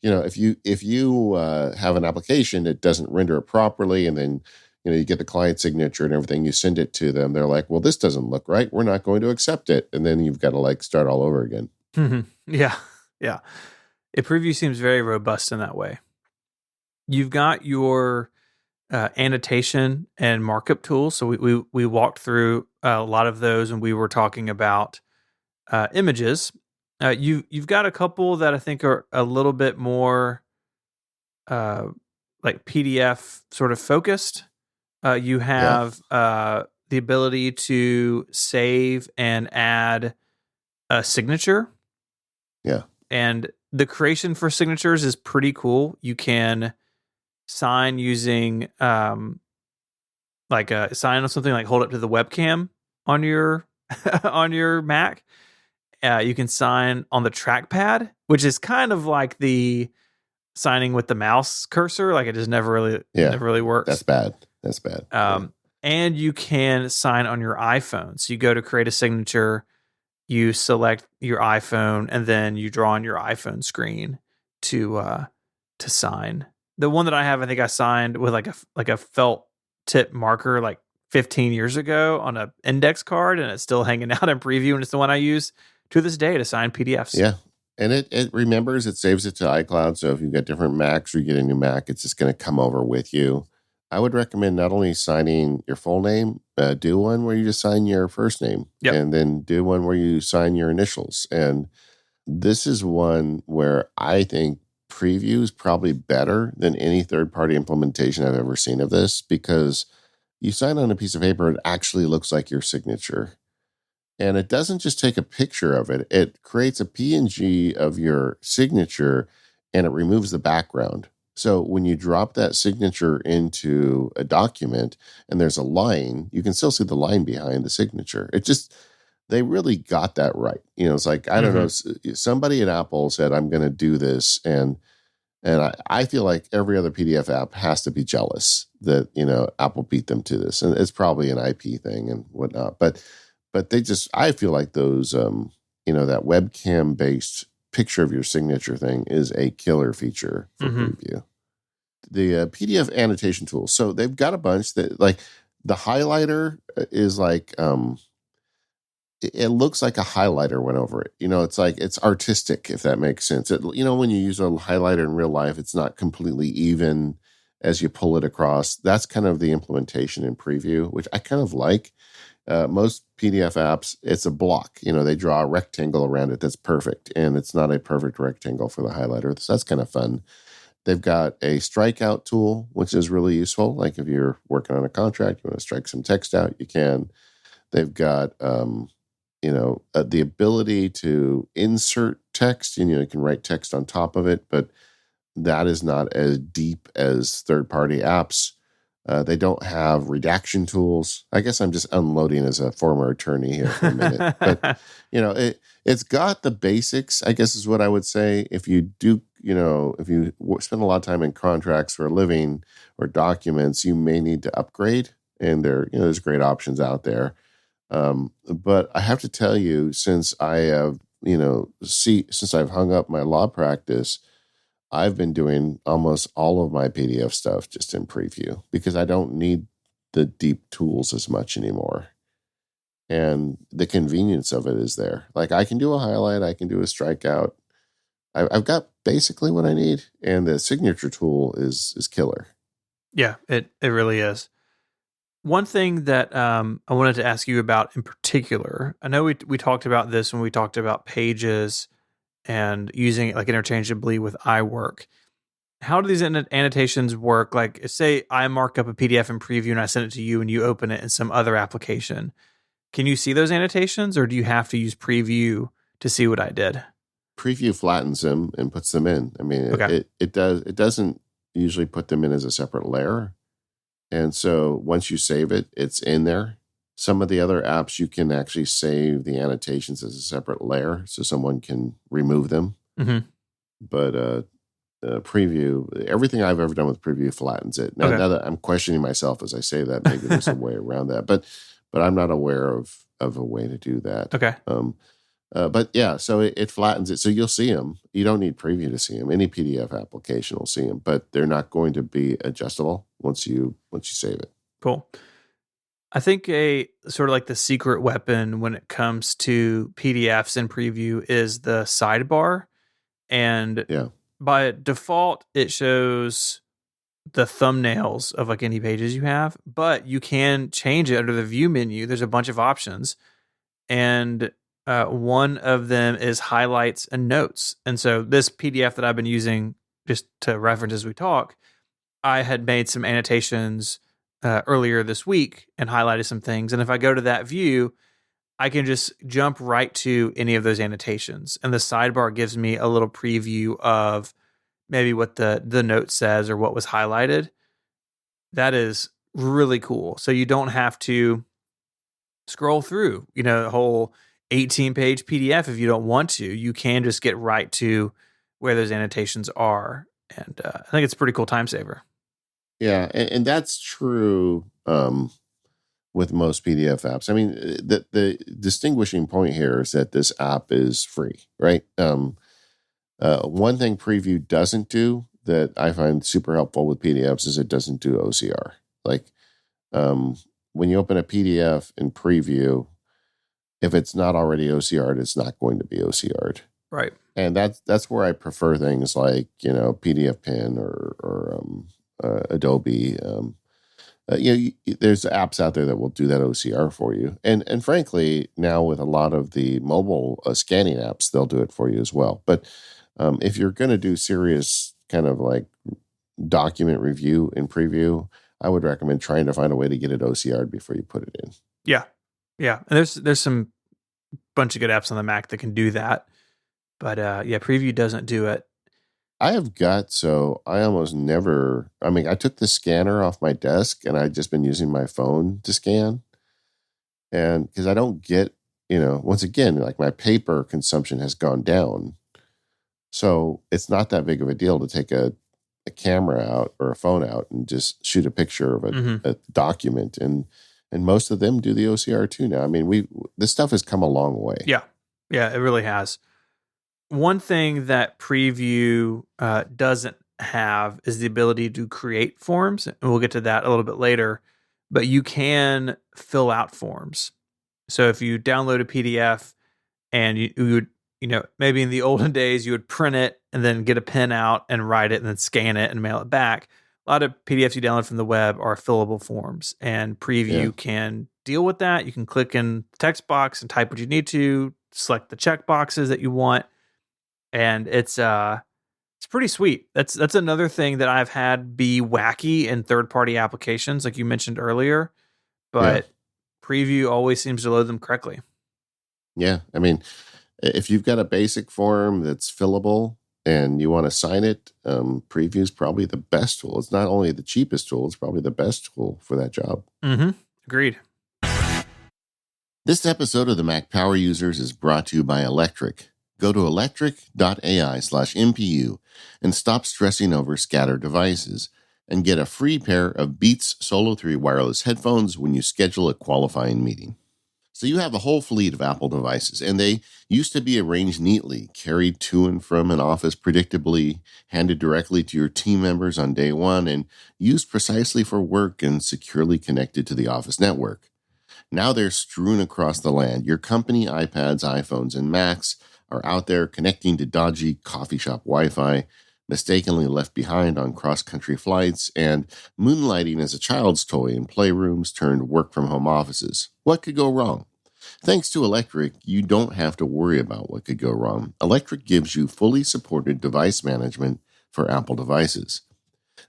Speaker 2: if you have an application that doesn't render it properly, and then, you get the client signature and everything, you send it to them, they're like, well, this doesn't look right. We're not going to accept it. And then you've got to start all over again.
Speaker 1: Mm-hmm. Yeah. Preview seems very robust in that way. You've got your annotation and markup tools. So we walked through a lot of those, and we were talking about images. You've got a couple that I think are a little bit more PDF sort of focused. You have the ability to save and add a signature.
Speaker 2: Yeah.
Speaker 1: And the creation for signatures is pretty cool. You can sign using sign on something, hold up to the webcam on your on your Mac. You can sign on the trackpad, which is kind of like the signing with the mouse cursor. It just never really works.
Speaker 2: That's bad.
Speaker 1: And you can sign on your iPhone. So you go to create a signature, you select your iPhone, and then you draw on your iPhone screen to sign. The one that I have, I think I signed with a felt tip marker 15 years ago on an index card, and it's still hanging out in Preview, and it's the one I use to this day to sign PDFs.
Speaker 2: Yeah. And it remembers, it saves it to iCloud. So if you've got different Macs or you get a new Mac, it's just going to come over with you. I would recommend not only signing your full name, do one where you just sign your first name,
Speaker 1: Yep.
Speaker 2: and then do one where you sign your initials. And this is one where I think Preview is probably better than any third-party implementation I've ever seen of this, because you sign on a piece of paper, it actually looks like your signature. And it doesn't just take a picture of it. It creates a PNG of your signature and it removes the background. So when you drop that signature into a document and there's a line, you can still see the line behind the signature. It just, they really got that right. It's like, I don't know, somebody at Apple said, I'm going to do this. And I feel like every other PDF app has to be jealous that, Apple beat them to this. And it's probably an IP thing and whatnot. But I feel like those, that webcam based picture of your signature thing is a killer feature for Preview. The PDF annotation tools. So they've got a bunch that, like, the highlighter is like, it looks like a highlighter went over it. It's like, it's artistic, if that makes sense. When you use a highlighter in real life, it's not completely even as you pull it across. That's kind of the implementation in Preview, which I kind of like. Most PDF apps, it's a block. They draw a rectangle around it that's perfect, and it's not a perfect rectangle for the highlighter. So that's kind of fun. They've got a strikeout tool, which is really useful. Like if you're working on a contract, you want to strike some text out, you can. They've got, the ability to insert text. You can write text on top of it, but that is not as deep as third-party apps. They don't have redaction tools. I guess I'm just unloading as a former attorney here for a minute. But, it's got the basics, I guess is what I would say. If you do, if you spend a lot of time in contracts for a living or documents, you may need to upgrade. And there's great options out there. But I have to tell you, since I have, since I've hung up my law practice, I've been doing almost all of my PDF stuff just in Preview because I don't need the deep tools as much anymore. And the convenience of it is there. Like, I can do a highlight, I can do a strikeout. I've got basically what I need, and the signature tool is killer.
Speaker 1: Yeah, it really is. One thing that I wanted to ask you about in particular, I know we talked about this when we talked about Pages and using it like interchangeably with iWork. How do these annotations work? Like, say I mark up a PDF in Preview and I send it to you and you open it in some other application. Can you see those annotations, or do you have to use Preview to see what I did?
Speaker 2: Preview flattens them and puts them in. I mean,
Speaker 1: Okay.
Speaker 2: it doesn't usually put them in as a separate layer. And so once you save it, it's in there. Some of the other apps, you can actually save the annotations as a separate layer so someone can remove them. But Preview, everything I've ever done with Preview flattens it. Now that I'm questioning myself as I say that, maybe there's a way around that. But I'm not aware of a way to do that.
Speaker 1: Okay.
Speaker 2: But yeah, so it flattens it. So you'll see them. You don't need Preview to see them. Any PDF application will see them, but they're not going to be adjustable once you save it.
Speaker 1: Cool. I think a sort of like the secret weapon when it comes to PDFs in Preview is the sidebar. And by default, it shows the thumbnails of like any pages you have, but you can change it under the view menu. There's a bunch of options. And one of them is highlights and notes. And so this PDF that I've been using just to reference as we talk, I had made some annotations earlier this week and highlighted some things. And if I go to that view, I can just jump right to any of those annotations. And the sidebar gives me a little preview of maybe what the note says or what was highlighted. That is really cool. So you don't have to scroll through, the whole 18-page PDF if you don't want to. You can just get right to where those annotations are. And I think it's a pretty cool time saver.
Speaker 2: Yeah, and that's true with most PDF apps. I mean, the distinguishing point here is that this app is free, right? One thing Preview doesn't do that I find super helpful with PDFs is it doesn't do OCR. Like when you open a PDF in Preview, if it's not already OCR'd, it's not going to be OCR'd.
Speaker 1: Right.
Speaker 2: And that's where I prefer things like, PDF Pen or Adobe. there's apps out there that will do that OCR for you. And frankly, now with a lot of the mobile scanning apps, they'll do it for you as well. But if you're going to do serious kind of like document review and preview, I would recommend trying to find a way to get it OCR'd before you put it in.
Speaker 1: Yeah. Yeah. And there's some bunch of good apps on the Mac that can do that. But Preview doesn't do it.
Speaker 2: I almost never, I took the scanner off my desk and I've just been using my phone to scan. And because I don't get, once again, like my paper consumption has gone down. So it's not that big of a deal to take a camera out or a phone out and just shoot a picture of a document. And most of them do the OCR too now. This stuff has come a long way.
Speaker 1: Yeah. Yeah, it really has. One thing that Preview doesn't have is the ability to create forms. And we'll get to that a little bit later. But you can fill out forms. So if you download a PDF and you would, maybe in the olden days, you would print it and then get a pen out and write it and then scan it and mail it back. A lot of PDFs you download from the web are fillable forms, and Preview can deal with that. You can click in the text box and type what you need to, select the check boxes that you want, and it's pretty sweet. That's another thing that I've had be wacky in third-party applications, like you mentioned earlier, but Preview always seems to load them correctly.
Speaker 2: Yeah, if you've got a basic form that's fillable and you want to sign it, Preview is probably the best tool. It's not only the cheapest tool, it's probably the best tool for that job.
Speaker 1: Mm-hmm. Agreed.
Speaker 2: This episode of the Mac Power Users is brought to you by Electric. Go to electric.ai/MPU and stop stressing over scattered devices and get a free pair of Beats Solo 3 wireless headphones when you schedule a qualifying meeting. So you have a whole fleet of Apple devices, and they used to be arranged neatly, carried to and from an office predictably, handed directly to your team members on day one, and used precisely for work and securely connected to the office network. Now they're strewn across the land. Your company iPads, iPhones, and Macs are out there connecting to dodgy coffee shop Wi-Fi, mistakenly left behind on cross-country flights, and moonlighting as a child's toy in playrooms turned work-from-home offices. What could go wrong? Thanks to Electric, you don't have to worry about what could go wrong. Electric gives you fully supported device management for Apple devices.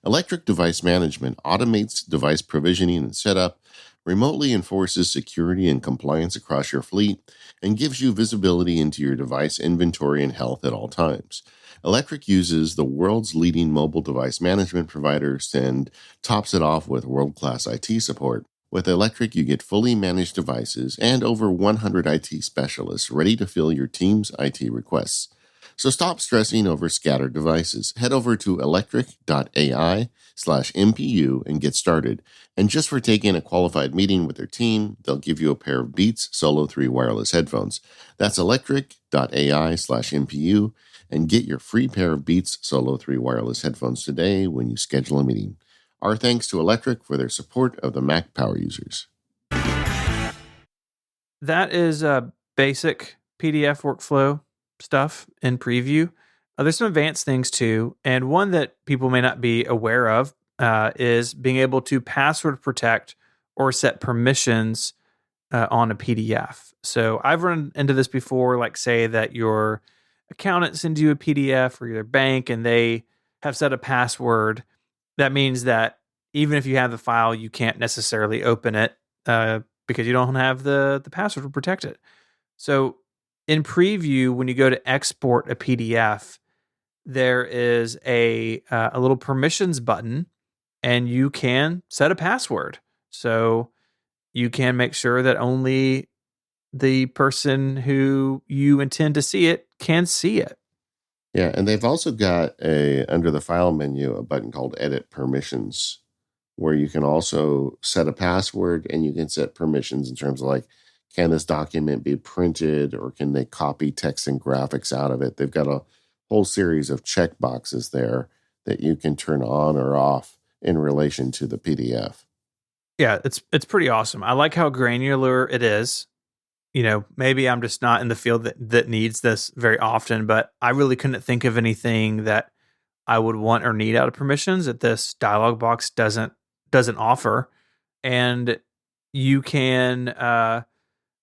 Speaker 2: Electric Device Management automates device provisioning and setup, remotely enforces security and compliance across your fleet, and gives you visibility into your device inventory and health at all times. Electric uses the world's leading mobile device management providers and tops it off with world-class IT support. With Electric, you get fully managed devices and over 100 IT specialists ready to fill your team's IT requests. So stop stressing over scattered devices. Head over to electric.ai/MPU and get started. And just for taking a qualified meeting with their team, they'll give you a pair of Beats Solo 3 wireless headphones. That's electric.ai/MPU and get your free pair of Beats Solo 3 wireless headphones today when you schedule a meeting. Our thanks to Electric for their support of the Mac Power Users.
Speaker 1: That is a basic PDF workflow stuff in Preview. There's some advanced things too, and one that people may not be aware of is being able to password protect or set permissions on a PDF. So I've run into this before, like say that your accountant sends you a PDF or your bank and they have set a password. That means that even if you have the file, you can't necessarily open it because you don't have the password to protect it. So in Preview, when you go to export a PDF, there is a little permissions button, and you can set a password. So you can make sure that only the person who you intend to see it can see it.
Speaker 2: Yeah, and they've also got under the file menu, a button called Edit Permissions, where you can also set a password and you can set permissions in terms of like, can this document be printed or can they copy text and graphics out of it? They've got a whole series of check boxes there that you can turn on or off in relation to the PDF.
Speaker 1: Yeah, it's pretty awesome. I like how granular it is. Maybe I'm just not in the field that needs this very often, but I really couldn't think of anything that I would want or need out of permissions that this dialog box doesn't offer. and you can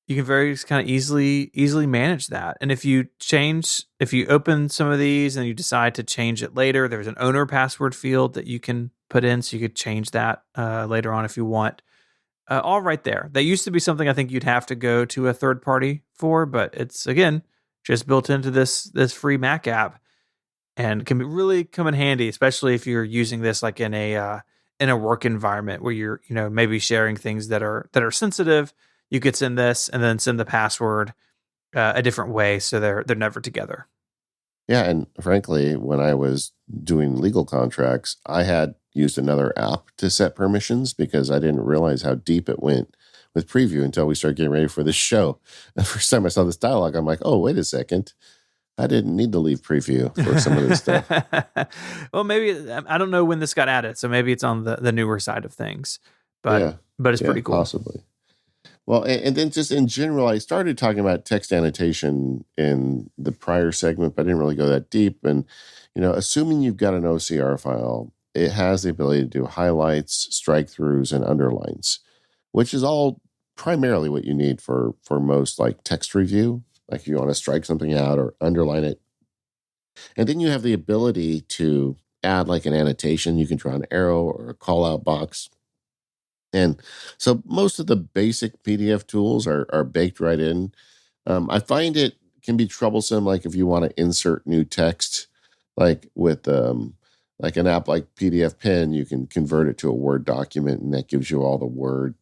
Speaker 1: very kind of easily manage that. And if you open some of these and you decide to change it later, there's an owner password field that you can put in, so you could change that later on if you want. All right there. That used to be something I think you'd have to go to a third party for, but it's again just built into this free Mac app, and can really come in handy, especially if you're using this like in a work environment where you're maybe sharing things that are sensitive. You could send this and then send the password a different way, so they're never together.
Speaker 2: Yeah, and frankly, when I was doing legal contracts, I had used another app to set permissions because I didn't realize how deep it went with preview until we started getting ready for this show. The first time I saw this dialogue, I'm like, oh, wait a second. I didn't need to leave preview for some of this stuff.
Speaker 1: Well, maybe I don't know when this got added, so maybe it's on the newer side of things. But it's pretty cool.
Speaker 2: Possibly. Well, and then just in general, I started talking about text annotation in the prior segment, but I didn't really go that deep. And, assuming you've got an OCR file, it has the ability to do highlights, strike throughs, and underlines, which is all primarily what you need for most like text review. Like if you want to strike something out or underline it. And then you have the ability to add like an annotation. You can draw an arrow or a call out box. And so most of the basic PDF tools are baked right in. I find it can be troublesome, like if you want to insert new text, like with like an app like PDF Pen, you can convert it to a Word document, and that gives you all the Word,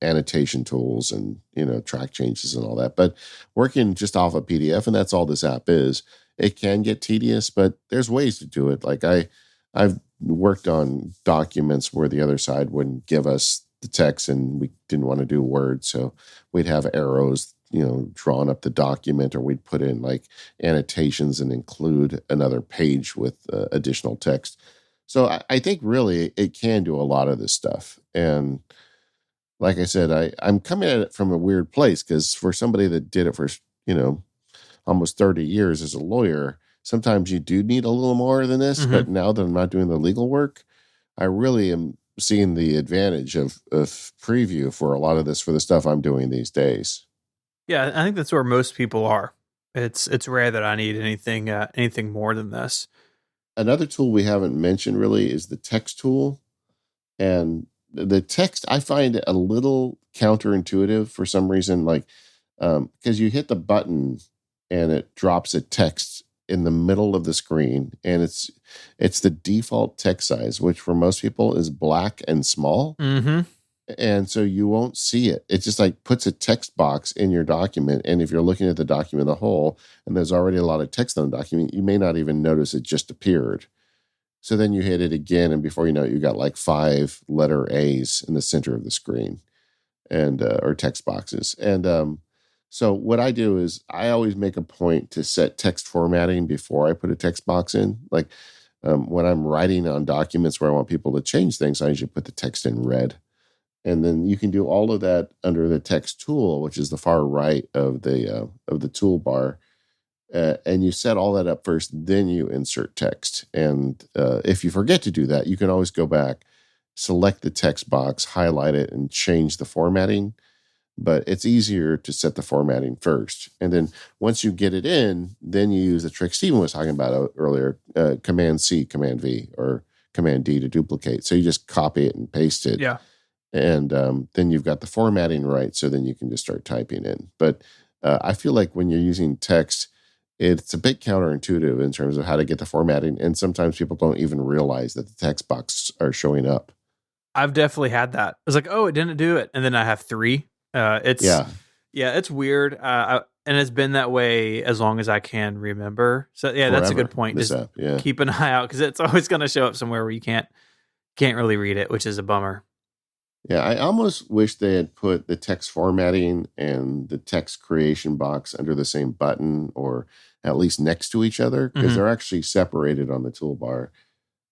Speaker 2: annotation tools and track changes and all that. But working just off a PDF, and that's all this app is, it can get tedious, but there's ways to do it. Like I've worked on documents where the other side wouldn't give us the text and we didn't want to do Word. So we'd have arrows, drawn up the document, or we'd put in like annotations and include another page with additional text. So I think really it can do a lot of this stuff. And like I said, I'm coming at it from a weird place because for somebody that did it for, almost 30 years as a lawyer, sometimes you do need a little more than this, but now that I'm not doing the legal work, I really am seeing the advantage of preview for a lot of this for the stuff I'm doing these days.
Speaker 1: Yeah, I think that's where most people are. It's rare that I need anything more than this.
Speaker 2: Another tool we haven't mentioned really is the text tool. And the text, I find it a little counterintuitive for some reason, like because you hit the button and it drops a text in the middle of the screen, and it's the default text size, which for most people is black and small.
Speaker 1: Mm-hmm.
Speaker 2: And so you won't see it. It just like puts a text box in your document. And if you're looking at the document as a whole, and there's already a lot of text on the document, you may not even notice it just appeared. So then you hit it again, and before you know it, you got like 5 letter A's in the center of the screen, and or text boxes. And so what I do is I always make a point to set text formatting before I put a text box in. Like when I'm writing on documents where I want people to change things, I usually put the text in red. And then you can do all of that under the text tool, which is the far right of the toolbar. And you set all that up first, then you insert text. And if you forget to do that, you can always go back, select the text box, highlight it, and change the formatting. But it's easier to set the formatting first. And then once you get it in, then you use the trick Stephen was talking about earlier, Command C, Command V, or Command D to duplicate. So you just copy it and paste it.
Speaker 1: Yeah.
Speaker 2: And then you've got the formatting right, so then you can just start typing in. But I feel like when you're using text, it's a bit counterintuitive in terms of how to get the formatting, and sometimes people don't even realize that the text box are showing up.
Speaker 1: I've definitely had that. It's like, oh, it didn't do it, and then I have 3. It's weird, and it's been that way as long as I can remember. So yeah,
Speaker 2: Forever,
Speaker 1: that's a good point. Just keep an eye out, because it's always going to show up somewhere where you can't really read it, which is a bummer.
Speaker 2: Yeah, I almost wish they had put the text formatting and the text creation box under the same button, or at least next to each other, because they're actually separated on the toolbar.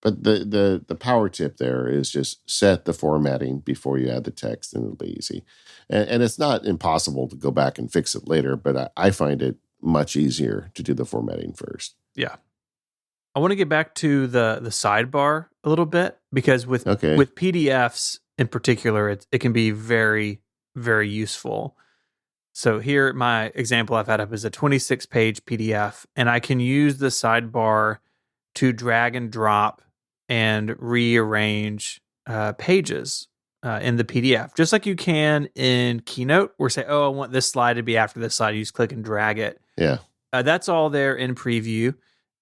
Speaker 2: But the power tip there is just set the formatting before you add the text, and it'll be easy. And it's not impossible to go back and fix it later, but I find it much easier to do the formatting first.
Speaker 1: Yeah. I want to get back to the sidebar a little bit. because
Speaker 2: Okay.
Speaker 1: with PDFs in particular, it can be very, very useful. So here, my example I've had up is a 26-page PDF, and I can use the sidebar to drag and drop and rearrange pages in the PDF, just like you can in Keynote, where say, oh, I want this slide to be after this slide. You just click and drag it.
Speaker 2: Yeah.
Speaker 1: That's all there in preview,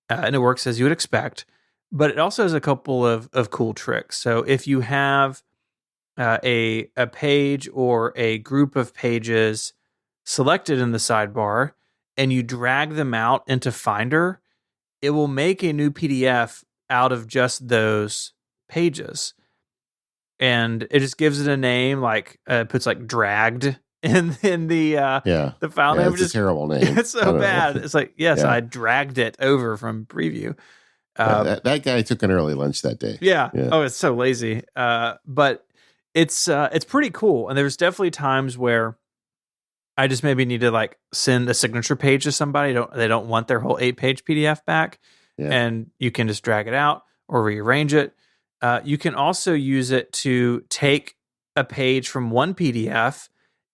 Speaker 1: and it works as you would expect. But it also has a couple of cool tricks. So if you have a page or a group of pages selected in the sidebar and you drag them out into Finder, it will make a new PDF out of just those pages. And it just gives it a name, like puts like dragged in the file name.
Speaker 2: It's a terrible name.
Speaker 1: It's so bad. It's like, yes, I dragged it over from preview.
Speaker 2: That guy took an early lunch that day.
Speaker 1: Yeah. Oh, it's so lazy. But it's pretty cool. And there's definitely times where I just maybe need to like send a signature page to somebody. They don't want their whole 8-page PDF back. Yeah. And you can just drag it out or rearrange it. You can also use it to take a page from one PDF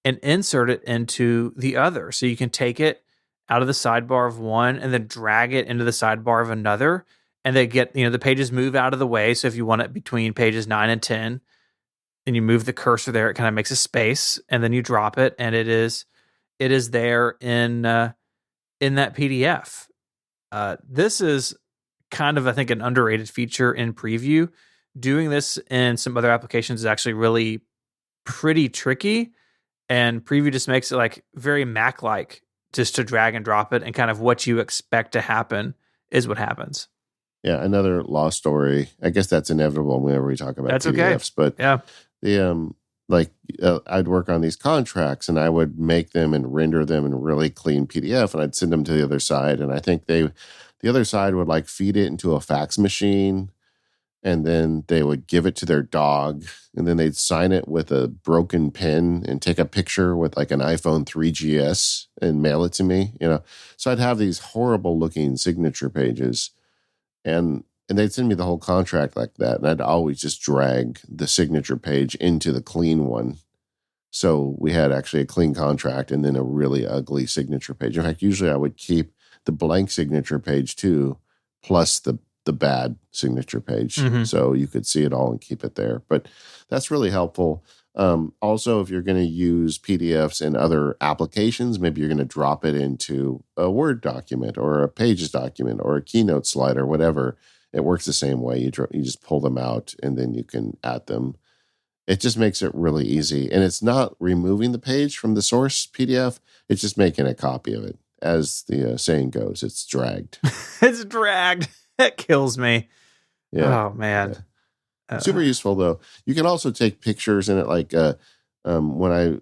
Speaker 1: and insert it into the other. So you can take it out of the sidebar of one and then drag it into the sidebar of another. And they get, the pages move out of the way. So if you want it between pages 9 and 10, and you move the cursor there, it kind of makes a space, and then you drop it, and it is there in that PDF. This is kind of, I think, an underrated feature in Preview. Doing this in some other applications is actually really pretty tricky, and Preview just makes it like very Mac-like, just to drag and drop it, and kind of what you expect to happen is what happens.
Speaker 2: Yeah, another law story. I guess that's inevitable whenever we talk about
Speaker 1: that's
Speaker 2: PDFs.
Speaker 1: Okay.
Speaker 2: But
Speaker 1: yeah,
Speaker 2: I'd work on these contracts, and I would make them and render them in a really clean PDF, and I'd send them to the other side. And I think the other side would like feed it into a fax machine, and then they would give it to their dog, and then they'd sign it with a broken pen and take a picture with like an iPhone 3GS and mail it to me. So I'd have these horrible looking signature pages. And they'd send me the whole contract like that. And I'd always just drag the signature page into the clean one. So we had actually a clean contract and then a really ugly signature page. In fact, usually I would keep the blank signature page too, plus the bad signature page. Mm-hmm. So you could see it all and keep it there. But that's really helpful. Also, if you're going to use PDFs in other applications, maybe you're going to drop it into a Word document or a Pages document or a Keynote slide or whatever. It works the same way. You just pull them out and then you can add them. It just makes it really easy. And it's not removing the page from the source PDF. It's just making a copy of it. As the saying goes, it's dragged.
Speaker 1: It's dragged. That kills me.
Speaker 2: Yeah.
Speaker 1: Oh, man.
Speaker 2: Yeah. Super useful, though. You can also take pictures in it. Like when I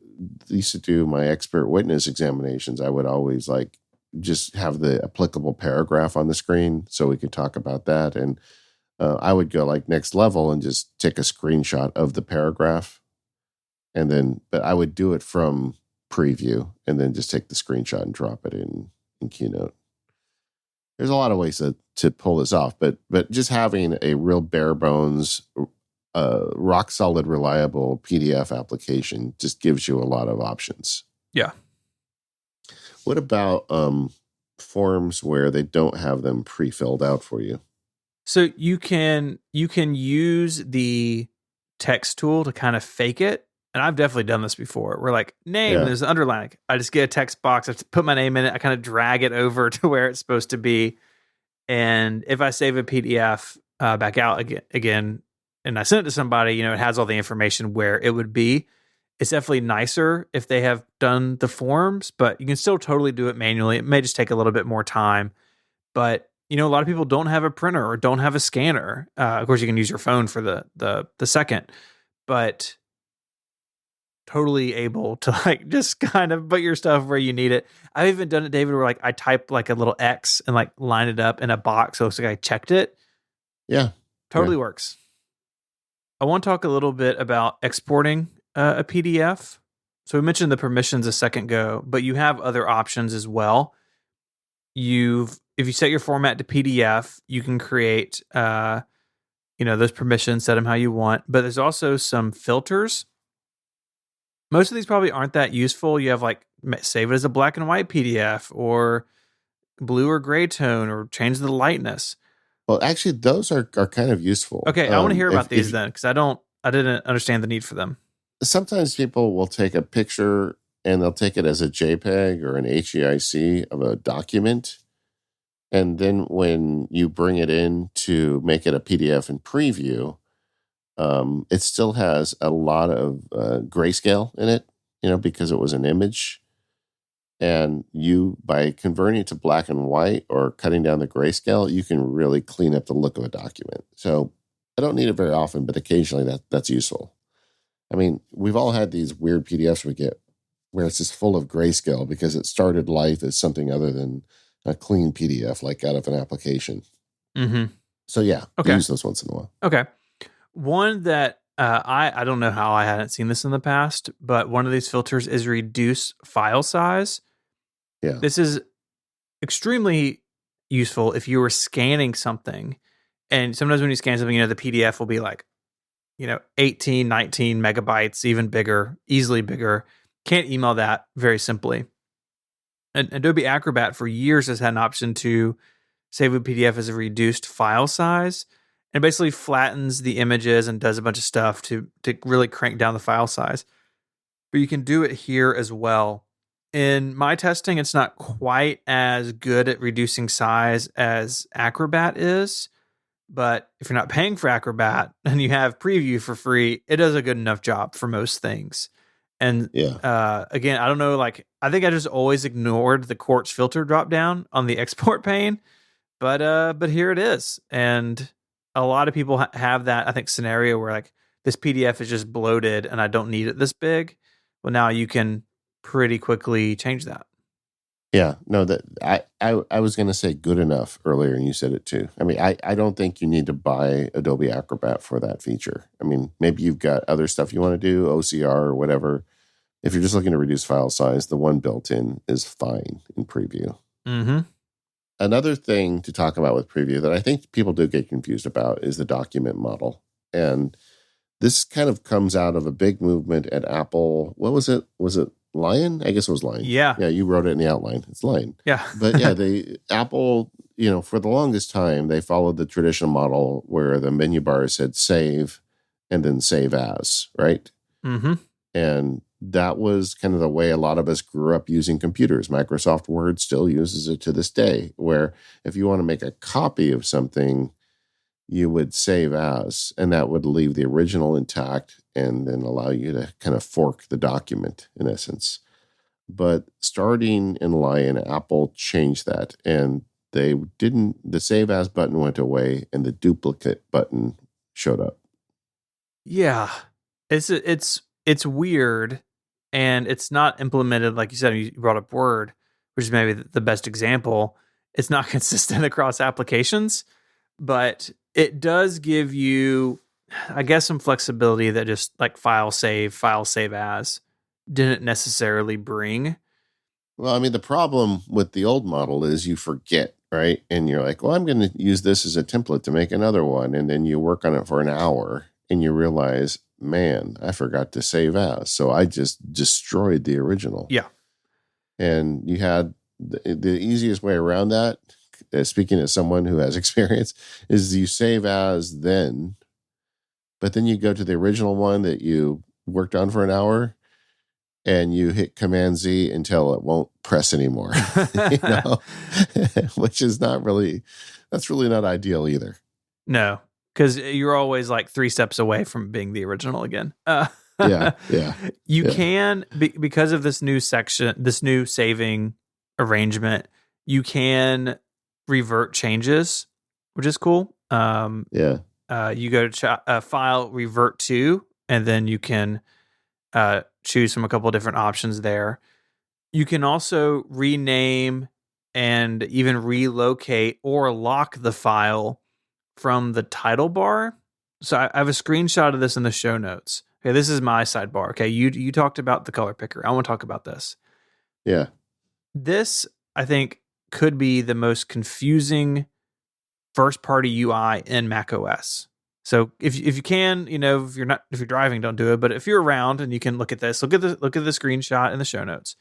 Speaker 2: used to do my expert witness examinations, I would always like just have the applicable paragraph on the screen so we could talk about that. And I would go like next level and just take a screenshot of the paragraph. But I would do it from Preview and then just take the screenshot and drop it in Keynote. There's a lot of ways to pull this off, but just having a real bare bones, rock solid, reliable PDF application just gives you a lot of options.
Speaker 1: Yeah.
Speaker 2: What about forms where they don't have them pre-filled out for you?
Speaker 1: So you can use the text tool to kind of fake it. And I've definitely done this before. We're like, name, there's an underline. I just get a text box. I have to put my name in it. I kind of drag it over to where it's supposed to be. And if I save a PDF back out again, and I send it to somebody, it has all the information where it would be. It's definitely nicer if they have done the forms, but you can still totally do it manually. It may just take a little bit more time. But, a lot of people don't have a printer or don't have a scanner. Of course, you can use your phone for the second. But totally able to like just kind of put your stuff where you need it. I've even done it, David, where like I type like a little X and like line it up in a box so it looks like I checked it.
Speaker 2: Yeah.
Speaker 1: Totally works. I want to talk a little bit about exporting a PDF. So we mentioned the permissions a second ago, but you have other options as well. If you set your format to PDF, you can create those permissions, set them how you want. But there's also some filters. Most of these probably aren't that useful. You have like save it as a black and white PDF or blue or gray tone or change the lightness.
Speaker 2: Well, actually, those are kind of useful.
Speaker 1: Okay, I want to hear about these then because I didn't understand the need for them.
Speaker 2: Sometimes people will take a picture and they'll take it as a JPEG or an HEIC of a document. And then when you bring it in to make it a PDF in preview, it still has a lot of grayscale in it, because it was an image. And by converting it to black and white or cutting down the grayscale, you can really clean up the look of a document. So I don't need it very often, but occasionally that's useful. I mean, we've all had these weird PDFs we get where it's just full of grayscale because it started life as something other than a clean PDF, like out of an application.
Speaker 1: Mm-hmm.
Speaker 2: So yeah, okay. Use those once in a while.
Speaker 1: Okay. One that I don't know how I hadn't seen this in the past, but one of these filters is reduce file size.
Speaker 2: Yeah.
Speaker 1: This is extremely useful if you were scanning something. And sometimes when you scan something, the PDF will be like, 18, 19 megabytes, even bigger, easily bigger. Can't email that very simply. And Adobe Acrobat for years has had an option to save a PDF as a reduced file size and basically flattens the images and does a bunch of stuff to really crank down the file size. But you can do it here as well. In my testing, it's not quite as good at reducing size as Acrobat is. But if you're not paying for Acrobat and you have Preview for free, it does a good enough job for most things. And again, I don't know, I think I just always ignored the Quartz filter drop down on the export pane, but here it is. And a lot of people have that, I think, scenario where this PDF is just bloated and I don't need it this big. Well, now you can pretty quickly change that.
Speaker 2: Yeah, no, that I was going to say good enough earlier, and you said it too. I mean, I don't think you need to buy Adobe Acrobat for that feature. I mean, maybe you've got other stuff you want to do, OCR or whatever. If you're just looking to reduce file size, the one built in is fine in Preview.
Speaker 1: Mm-hmm.
Speaker 2: Another thing to talk about with Preview that I think people do get confused about is the document model. And this kind of comes out of a big movement at Apple. What was it? Was it Lion? I guess it was Lion.
Speaker 1: Yeah.
Speaker 2: Yeah, you wrote it in the outline. It's Lion.
Speaker 1: Yeah.
Speaker 2: But yeah, Apple, for the longest time, they followed the traditional model where the menu bar said save and then save as, right?
Speaker 1: Mm-hmm.
Speaker 2: And that was kind of the way a lot of us grew up using computers. Microsoft Word still uses it to this day, where if you want to make a copy of something, you would save as, and that would leave the original intact and then allow you to kind of fork the document in essence. But starting in Lion, Apple changed that, and the save as button went away and the duplicate button showed up.
Speaker 1: Yeah. It's weird, and it's not implemented, like you said, you brought up Word, which is maybe the best example. It's not consistent across applications, but it does give you, I guess, some flexibility that just like file save as didn't necessarily bring.
Speaker 2: Well, I mean, the problem with the old model is you forget, right? And you're like, well, I'm going to use this as a template to make another one. And then you work on it for an hour and you realize, man, I forgot to save as. So I just destroyed the original.
Speaker 1: Yeah.
Speaker 2: And you had the easiest way around that, speaking as someone who has experience, is you save as then, but then you go to the original one that you worked on for an hour and you hit Command Z until it won't press anymore, which is that's really not ideal either.
Speaker 1: No, because you're always like 3 steps away from being the original again.
Speaker 2: Yeah.
Speaker 1: You can, because of this new section, this new saving arrangement, you can revert changes, which is cool. You go to file, revert to, and then you can choose from a couple of different options there. You can also rename and even relocate or lock the file from the title bar. So I have a screenshot of this in the show notes. Okay, this is my sidebar. Okay, you talked about the color picker. I want to talk about this.
Speaker 2: Yeah.
Speaker 1: This, I think, could be the most confusing first-party UI in macOS. So if you can, if you're driving, don't do it. But if you're around and you can look at this, look at the screenshot in the show notes.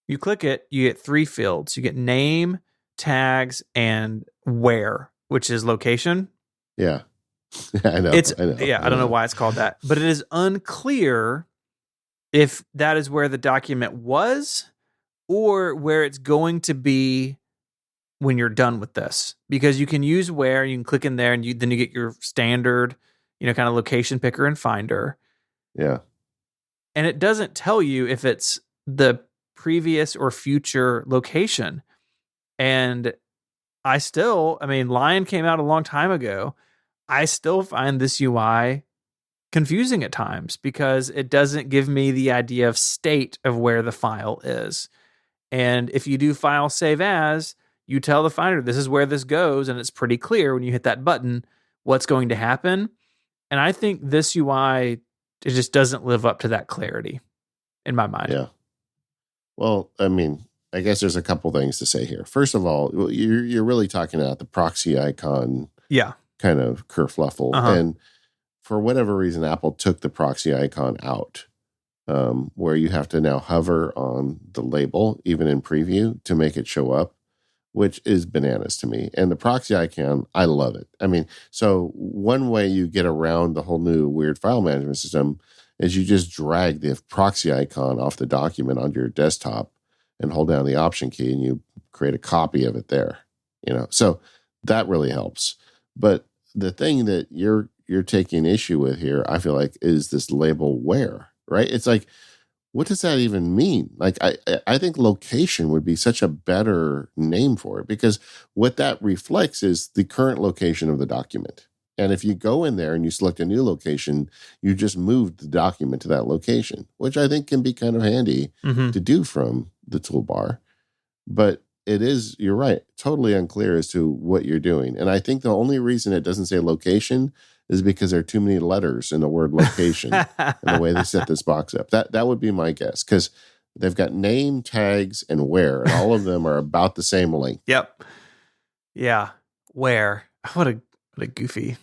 Speaker 1: You click it, you get 3 fields. You get name, tags, and where, which is location.
Speaker 2: Yeah. I know.
Speaker 1: Yeah, I don't know why it's called that, but it is unclear if that is where the document was or where it's going to be when you're done with this, because you can use where, you can click in there, and then you get your standard, kind of location picker and finder.
Speaker 2: Yeah.
Speaker 1: And it doesn't tell you if it's the previous or future location. And Lion came out a long time ago. I still find this UI confusing at times because it doesn't give me the idea of state of where the file is. And if you do file save as, you tell the Finder this is where this goes, and it's pretty clear when you hit that button what's going to happen. And I think this UI, it just doesn't live up to that clarity in my mind.
Speaker 2: Yeah. Well, I guess there's a couple things to say here. First of all, you're really talking about the proxy icon kind of kerfluffle. And for whatever reason, Apple took the proxy icon out, where you have to now hover on the label, even in preview, to make it show up, which is bananas to me. And the proxy icon, I love it. So one way you get around the whole new weird file management system is you just drag the proxy icon off the document onto your desktop and hold down the option key, and you create a copy of it there. So that really helps. But the thing that you're taking issue with here, I feel like, is this label where, right? It's like, what does that even mean? Like, I think location would be such a better name for it, because what that reflects is the current location of the document. And if you go in there and you select a new location, you just moved the document to that location, which I think can be kind of handy to do from the toolbar. But it is, you're right, totally unclear as to what you're doing. And I think the only reason it doesn't say location is because there are too many letters in the word location and the way they set this box up. That would be my guess, because they've got name, tags, and where, and all of them are about the same length.
Speaker 1: Yep. Yeah. Where? What a goofy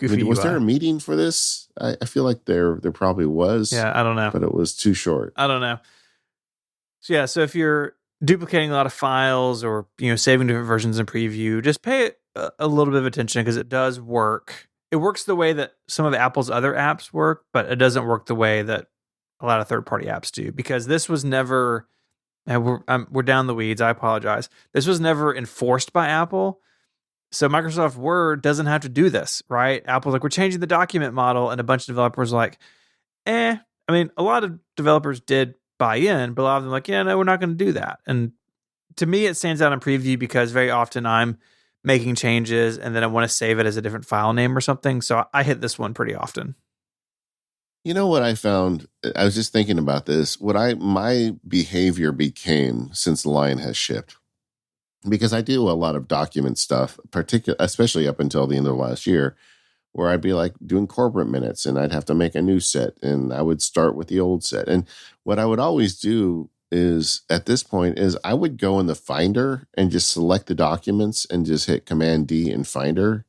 Speaker 2: was
Speaker 1: UI.
Speaker 2: there a meeting for this? I feel like there probably was.
Speaker 1: Yeah, I don't know.
Speaker 2: But it was too short.
Speaker 1: I don't know. So if you're duplicating a lot of files or saving different versions in preview, just pay a little bit of attention, because it does work. It works the way that some of Apple's other apps work, but it doesn't work the way that a lot of third-party apps do, because this was never, and we're down the weeds, I apologize. This was never enforced by Apple. So Microsoft Word doesn't have to do this, right? Apple's like, we're changing the document model, and a bunch of developers are like, a lot of developers did buy in, but a lot of them are like, yeah, no, we're not going to do that. And to me, it stands out in preview because very often I'm making changes and then I want to save it as a different file name or something. So I hit this one pretty often.
Speaker 2: You know what I found? I was just thinking about this. My behavior became since the Lion has shipped, because I do a lot of document stuff, especially up until the end of last year, where I'd be like doing corporate minutes and I'd have to make a new set, and I would start with the old set. And what I would always do is, at this point, is I would go in the Finder and just select the documents and just hit Command D in Finder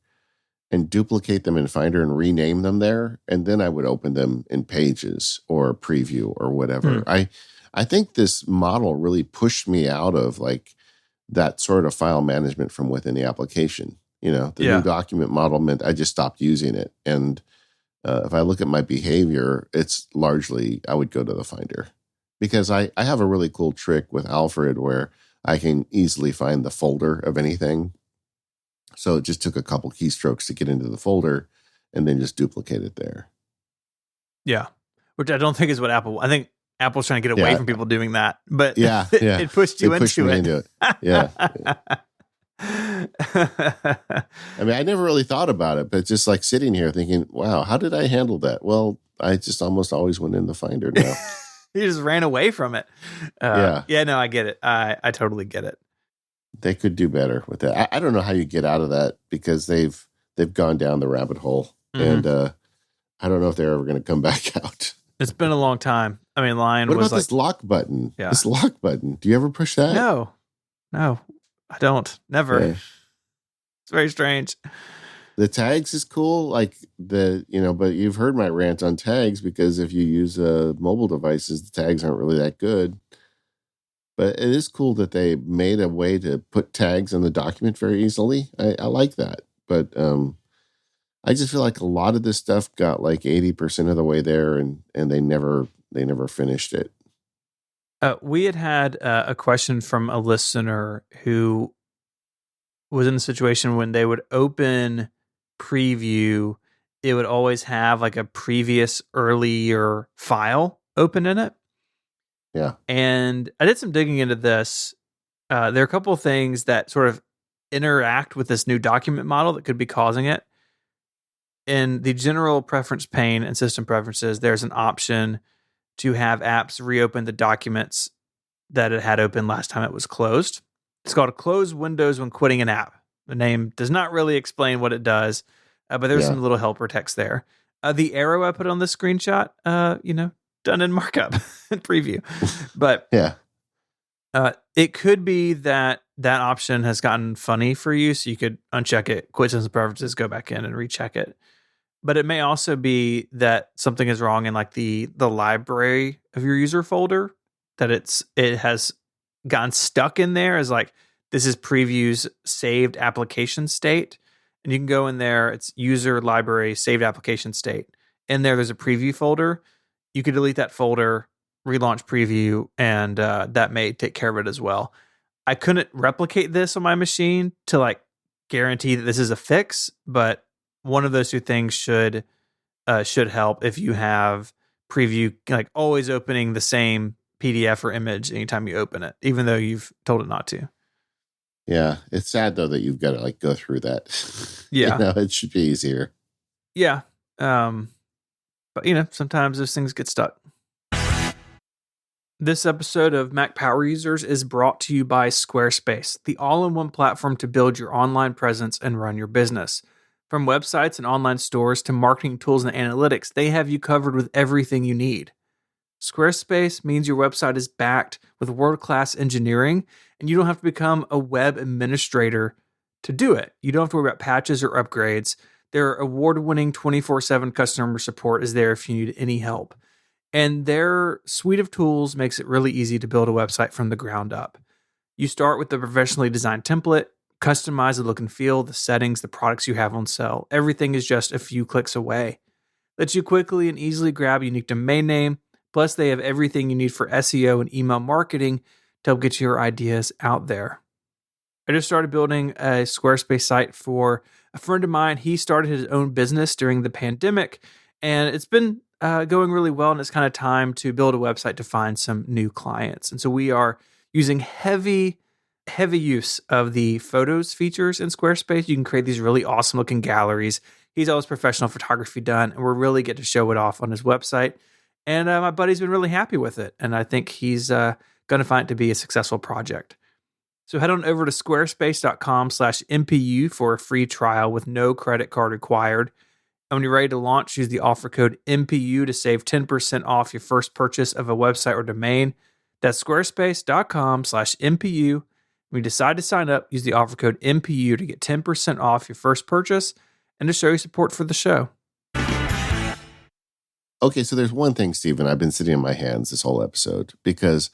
Speaker 2: and duplicate them in Finder and rename them there. And then I would open them in Pages or Preview or whatever. I think this model really pushed me out of like that sort of file management from within the application. The new document model meant I just stopped using it. And if I look at my behavior, it's largely I would go to the Finder, because I have a really cool trick with Alfred where I can easily find the folder of anything. So it just took a couple keystrokes to get into the folder and then just duplicate it there.
Speaker 1: Yeah. Which I don't think is what I think Apple's trying to get away from people doing that. But it pushed you into it.
Speaker 2: Yeah. I never really thought about it, but just like sitting here thinking, wow, how did I handle that? Well, I just almost always went in the Finder now.
Speaker 1: You just ran away from it. No, I get it. I totally get it.
Speaker 2: They could do better with that. I don't know how you get out of that, because they've gone down the rabbit hole, and I don't know if they're ever going to come back out.
Speaker 1: It's been a long time. Lion
Speaker 2: what
Speaker 1: was
Speaker 2: about this lock button?
Speaker 1: Yeah.
Speaker 2: This lock button. Do you ever push that?
Speaker 1: No, I don't. Never.
Speaker 2: Yeah.
Speaker 1: It's very strange.
Speaker 2: The tags is cool, like but you've heard my rant on tags because if you use mobile devices, the tags aren't really that good. But it is cool that they made a way to put tags on the document very easily. I like that. But I just feel like a lot of this stuff got like 80% of the way there and they never finished it.
Speaker 1: We had a question from a listener who was in a situation when they would open Preview, it would always have like a previous earlier file open in it.
Speaker 2: Yeah.
Speaker 1: And I did some digging into this. There are a couple of things that sort of interact with this new document model that could be causing it. In the general preference pane and system preferences, there's an option to have apps reopen the documents that it had open last time it was closed. It's called Close Windows when quitting an app. The name does not really explain what it does, but there's some little helper text there. The arrow I put on this screenshot, done in markup and preview. But it could be that option has gotten funny for you, so you could uncheck it, quit system preferences, go back in and recheck it. But it may also be that something is wrong in like the library of your user folder, that it has gotten stuck in there as like, this is Preview's saved application state. And you can go in there, it's user library saved application state. In there's a Preview folder. You could delete that folder, relaunch Preview, and that may take care of it as well. I couldn't replicate this on my machine to like guarantee that this is a fix, but one of those two things should help if you have Preview like always opening the same PDF or image anytime you open it, even though you've told it not to.
Speaker 2: Yeah, it's sad though that you've got to like go through that.
Speaker 1: Yeah,
Speaker 2: it should be easier.
Speaker 1: Yeah, but sometimes those things get stuck. This episode of Mac Power Users is brought to you by Squarespace, the all-in-one platform to build your online presence and run your business. From websites and online stores to marketing tools and analytics, they have you covered with everything you need. Squarespace means your website is backed with world-class engineering, and you don't have to become a web administrator to do it. You don't have to worry about patches or upgrades. Their award-winning 24/7 customer support is there if you need any help. And their suite of tools makes it really easy to build a website from the ground up. You start with the professionally designed template, customize the look and feel, the settings, the products you have on sale. Everything is just a few clicks away. Lets you quickly and easily grab a unique domain name. Plus, they have everything you need for SEO and email marketing to help get your ideas out there. I just started building a Squarespace site for a friend of mine. He started his own business during the pandemic, and it's been going really well, and it's kind of time to build a website to find some new clients. And so we are using heavy use of the photos features in Squarespace. You can create these really awesome looking galleries. He's always professional photography done, and we're really get to show it off on his website. And my buddy's been really happy with it, and I think he's going to find it to be a successful project. So head on over to squarespace.com/MPU for a free trial with no credit card required. And when you're ready to launch, use the offer code MPU to save 10% off your first purchase of a website or domain. That's squarespace.com/MPU. When you decide to sign up, use the offer code MPU to get 10% off your first purchase and to show your support for the show.
Speaker 2: Okay, so there's one thing, Stephen, I've been sitting on my hands this whole episode because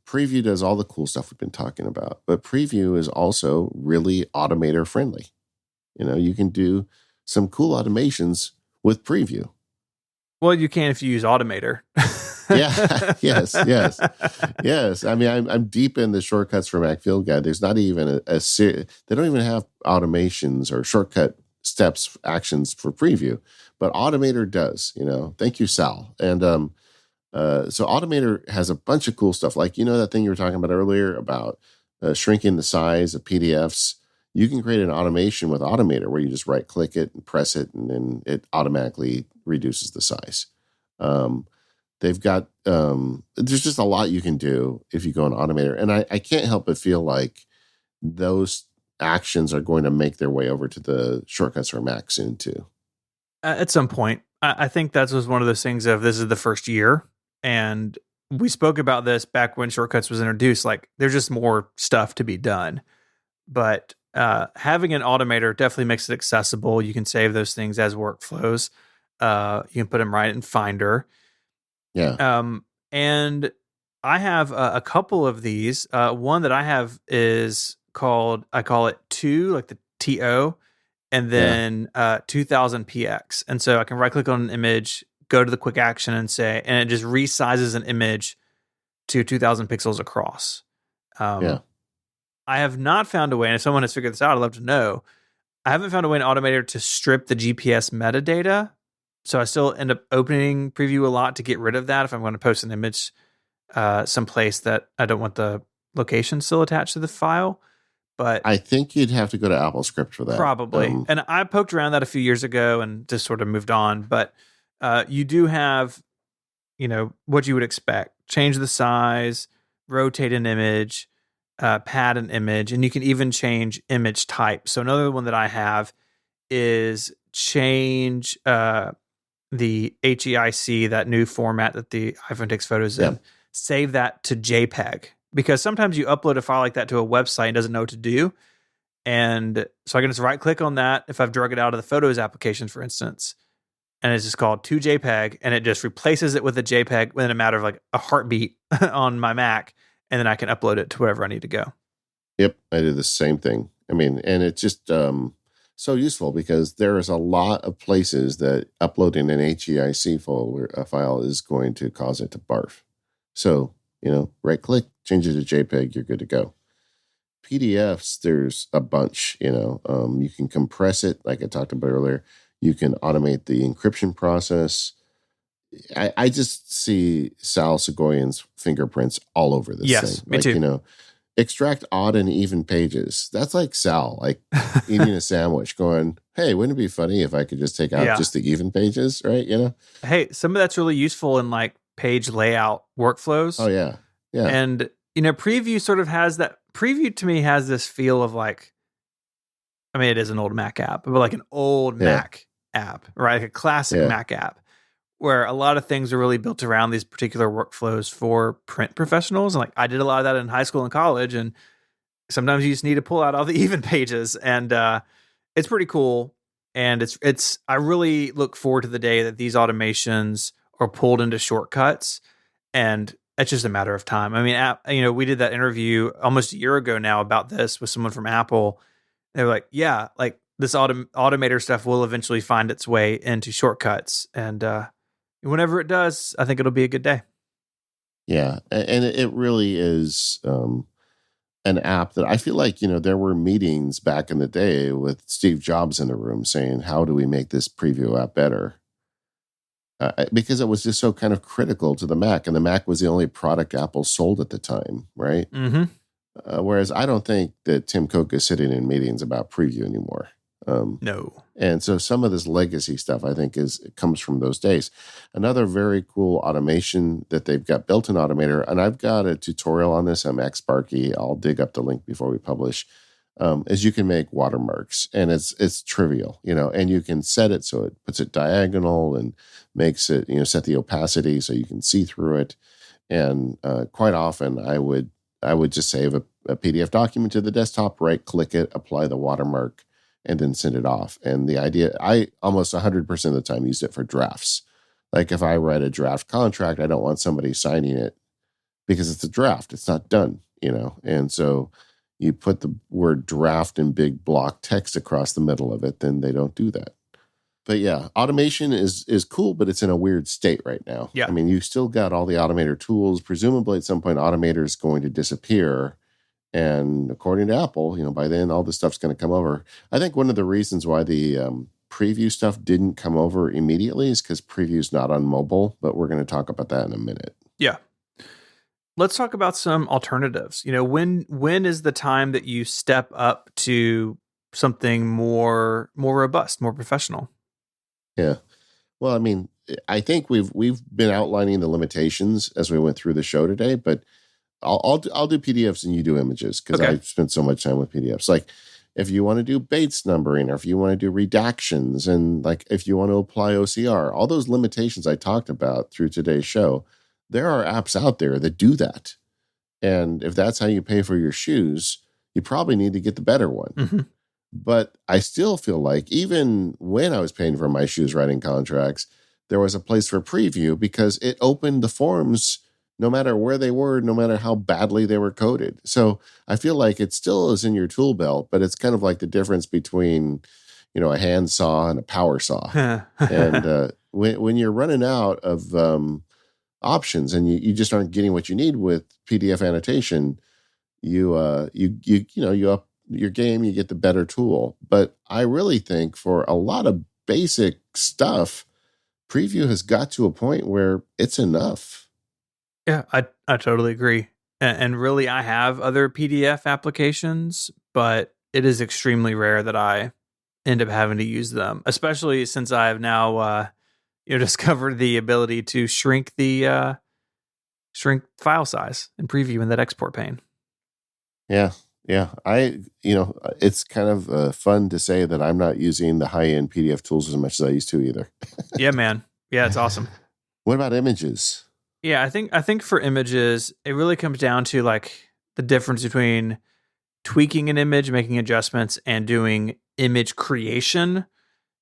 Speaker 2: Preview does all the cool stuff we've been talking about, but Preview is also really automator friendly. You can do some cool automations with Preview.
Speaker 1: Well, you can if you use Automator.
Speaker 2: Yeah, yes. I mean, I'm deep in the shortcuts for Mac Field Guide. There's not even they don't even have automations or shortcut steps, actions for Preview, but Automator does. Thank you, Sal. And so Automator has a bunch of cool stuff, like that thing you were talking about earlier about shrinking the size of PDFs. You can create an automation with Automator where you just right click it and press it, and then it automatically reduces the size. They've got there's just a lot you can do if you go on Automator, and I can't help but feel like those actions are going to make their way over to the shortcuts for Mac soon too.
Speaker 1: At some point, I think that was one of those things of this is the first year, and we spoke about this back when shortcuts was introduced. Like, there's just more stuff to be done, but having an automator definitely makes it accessible. You can save those things as workflows. You can put them right in Finder.
Speaker 2: Yeah.
Speaker 1: And I have a couple of these. One that I have is I call it 2, like the TO, and then 2000px. And so I can right click on an image, go to the quick action and it just resizes an image to 2000 pixels across. I have not found a way, and if someone has figured this out, I'd love to know. I haven't found a way in Automator to strip the GPS metadata. So I still end up opening Preview a lot to get rid of that if I'm going to post an image someplace that I don't want the location still attached to the file. But
Speaker 2: I think you'd have to go to AppleScript for that.
Speaker 1: Probably. And I poked around that a few years ago and just sort of moved on. But you do have, what you would expect. Change the size, rotate an image, pad an image, and you can even change image type. So another one that I have is change the HEIC, that new format that the iPhone takes photos in, save that to JPEG. Because sometimes you upload a file like that to a website and doesn't know what to do. And so I can just right click on that if I've drug it out of the Photos application, for instance, and it's just called to JPEG, and it just replaces it with a JPEG within a matter of like a heartbeat on my Mac, and then I can upload it to wherever I need to go.
Speaker 2: Yep, I did the same thing. I mean, and it's just so useful because there is a lot of places that uploading an HEIC file is going to cause it to barf. So, right click, change it to JPEG, you're good to go. PDFs, there's a bunch, you can compress it, like I talked about earlier. You can automate the encryption process. I just see Sal Segoyan's fingerprints all over this thing.
Speaker 1: Yes, me too.
Speaker 2: Extract odd and even pages. That's like Sal, like eating a sandwich going, hey, wouldn't it be funny if I could just take out just the even pages, right?
Speaker 1: Hey, some of that's really useful in like page layout workflows.
Speaker 2: Oh, yeah. Yeah.
Speaker 1: And, Preview sort of has that. Preview to me has this feel of like, I mean, it is an old Mac app, but like an old Mac app, right? Like a classic Mac app where a lot of things are really built around these particular workflows for print professionals. And like I did a lot of that in high school and college. And sometimes you just need to pull out all the even pages, and it's pretty cool. And I really look forward to the day that these automations are pulled into shortcuts, and it's just a matter of time. I mean, we did that interview almost a year ago now about this with someone from Apple. They were like, yeah, like this automator stuff will eventually find its way into shortcuts. And whenever it does, I think it'll be a good day.
Speaker 2: Yeah. And it really is an app that I feel like, there were meetings back in the day with Steve Jobs in the room saying, how do we make this Preview app better? Because it was just so kind of critical to the Mac, and the Mac was the only product Apple sold at the time, right?
Speaker 1: Mm-hmm.
Speaker 2: Whereas I don't think that Tim Cook is sitting in meetings about Preview anymore.
Speaker 1: No.
Speaker 2: And so some of this legacy stuff, I think, comes from those days. Another very cool automation that they've got built in Automator, and I've got a tutorial on this on MacSparky. I'll dig up the link before we publish. Is you can make watermarks, and it's trivial, and you can set it so it puts it diagonal and makes it, set the opacity so you can see through it. And quite often I would just save a PDF document to the desktop, right click it, apply the watermark, and then send it off. And the idea, I almost 100% of the time used it for drafts. Like if I write a draft contract, I don't want somebody signing it because it's a draft. It's not done, and so you put the word draft in big block text across the middle of it, then they don't do that. But yeah, automation is cool, but it's in a weird state right now.
Speaker 1: Yeah.
Speaker 2: I mean, you still got all the Automator tools. Presumably at some point, Automator is going to disappear. And according to Apple, by then all this stuff's going to come over. I think one of the reasons why the Preview stuff didn't come over immediately is because Preview's not on mobile, but we're going to talk about that in a minute.
Speaker 1: Yeah. Let's talk about some alternatives. When is the time that you step up to something more robust, more professional?
Speaker 2: Yeah. Well, I mean, I think we've been outlining the limitations as we went through the show today, but I'll do PDFs and you do images because I've spent so much time with PDFs. Like if you want to do Bates numbering, or if you want to do redactions, and like if you want to apply OCR, all those limitations I talked about through today's show, there are apps out there that do that. And if that's how you pay for your shoes, you probably need to get the better one.
Speaker 1: Mm-hmm.
Speaker 2: But I still feel like even when I was paying for my shoes writing contracts, there was a place for preview because it opened the forms no matter where they were, no matter how badly they were coded. So I feel like it still is in your tool belt, but it's kind of like the difference between, a hand saw and a power saw. And when you're running out of options and you just aren't getting what you need with PDF annotation, you up your game, you get the better tool. But I really think for a lot of basic stuff, preview has got to a point where it's enough.
Speaker 1: Yeah, I totally agree. And really, I have other PDF applications, but it is extremely rare that I end up having to use them, especially since I have now, discovered the ability to shrink the shrink file size and preview in that export pane.
Speaker 2: Yeah. Yeah. It's kind of fun to say that I'm not using the high end PDF tools as much as I used to either.
Speaker 1: Yeah, man. Yeah, it's awesome.
Speaker 2: What about images?
Speaker 1: Yeah, I think for images, it really comes down to like the difference between tweaking an image, making adjustments, and doing image creation.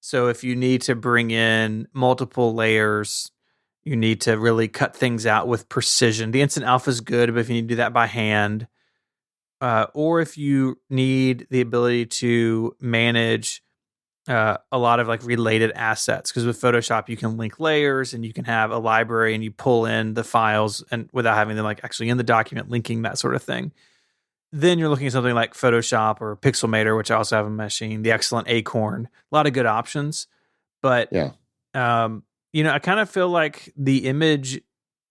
Speaker 1: So if you need to bring in multiple layers, you need to really cut things out with precision. The instant alpha is good, but if you need to do that by hand, or if you need the ability to manage a lot of like related assets, because with Photoshop you can link layers and you can have a library and you pull in the files and without having them like actually in the document linking, that sort of thing. Then you're looking at something like Photoshop or Pixelmator, which I also have a machine, the excellent Acorn, a lot of good options. But
Speaker 2: Yeah.
Speaker 1: I kind of feel like the image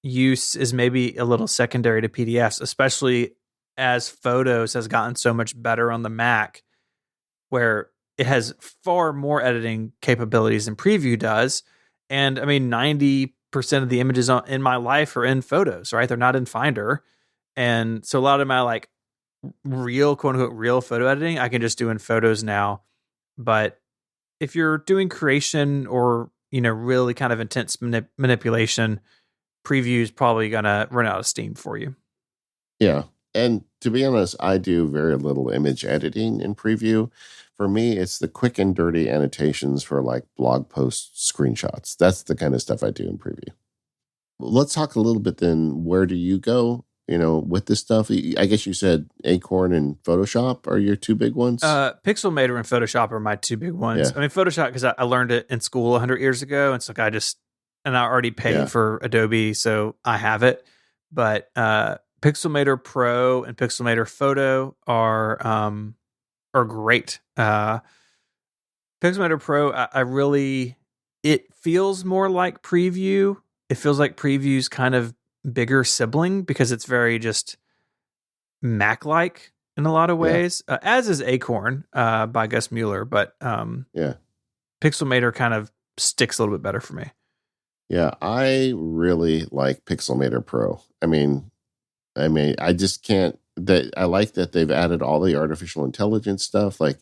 Speaker 1: use is maybe a little secondary to PDFs, especially as Photos has gotten so much better on the Mac, where it has far more editing capabilities than Preview does. And I mean, 90% of the images in my life are in Photos, right? They're not in Finder. And so a lot of my like real, quote unquote, real photo editing, I can just do in Photos now. But if you're doing creation or, really kind of intense manipulation, Preview is probably going to run out of steam for you.
Speaker 2: Yeah. And to be honest, I do very little image editing in Preview. For me, it's the quick and dirty annotations for like blog post screenshots. That's the kind of stuff I do in Preview. Let's talk a little bit then. Where do you go, with this stuff? I guess you said Acorn and Photoshop are your two big ones?
Speaker 1: Pixelmator and Photoshop are my two big ones.
Speaker 2: Yeah.
Speaker 1: I mean, Photoshop, because I learned it in school 100 years ago. It's like I already paid for Adobe, so I have it. But Pixelmator Pro and Pixelmator Photo are great. Pixelmator Pro, it feels more like Preview. It feels like Preview's kind of bigger sibling because it's very just Mac-like in a lot of ways, as is Acorn by Gus Mueller. But Pixelmator kind of sticks a little bit better for me.
Speaker 2: Yeah, I really like Pixelmator Pro. I mean, I just can't. I like that they've added all the artificial intelligence stuff. Like,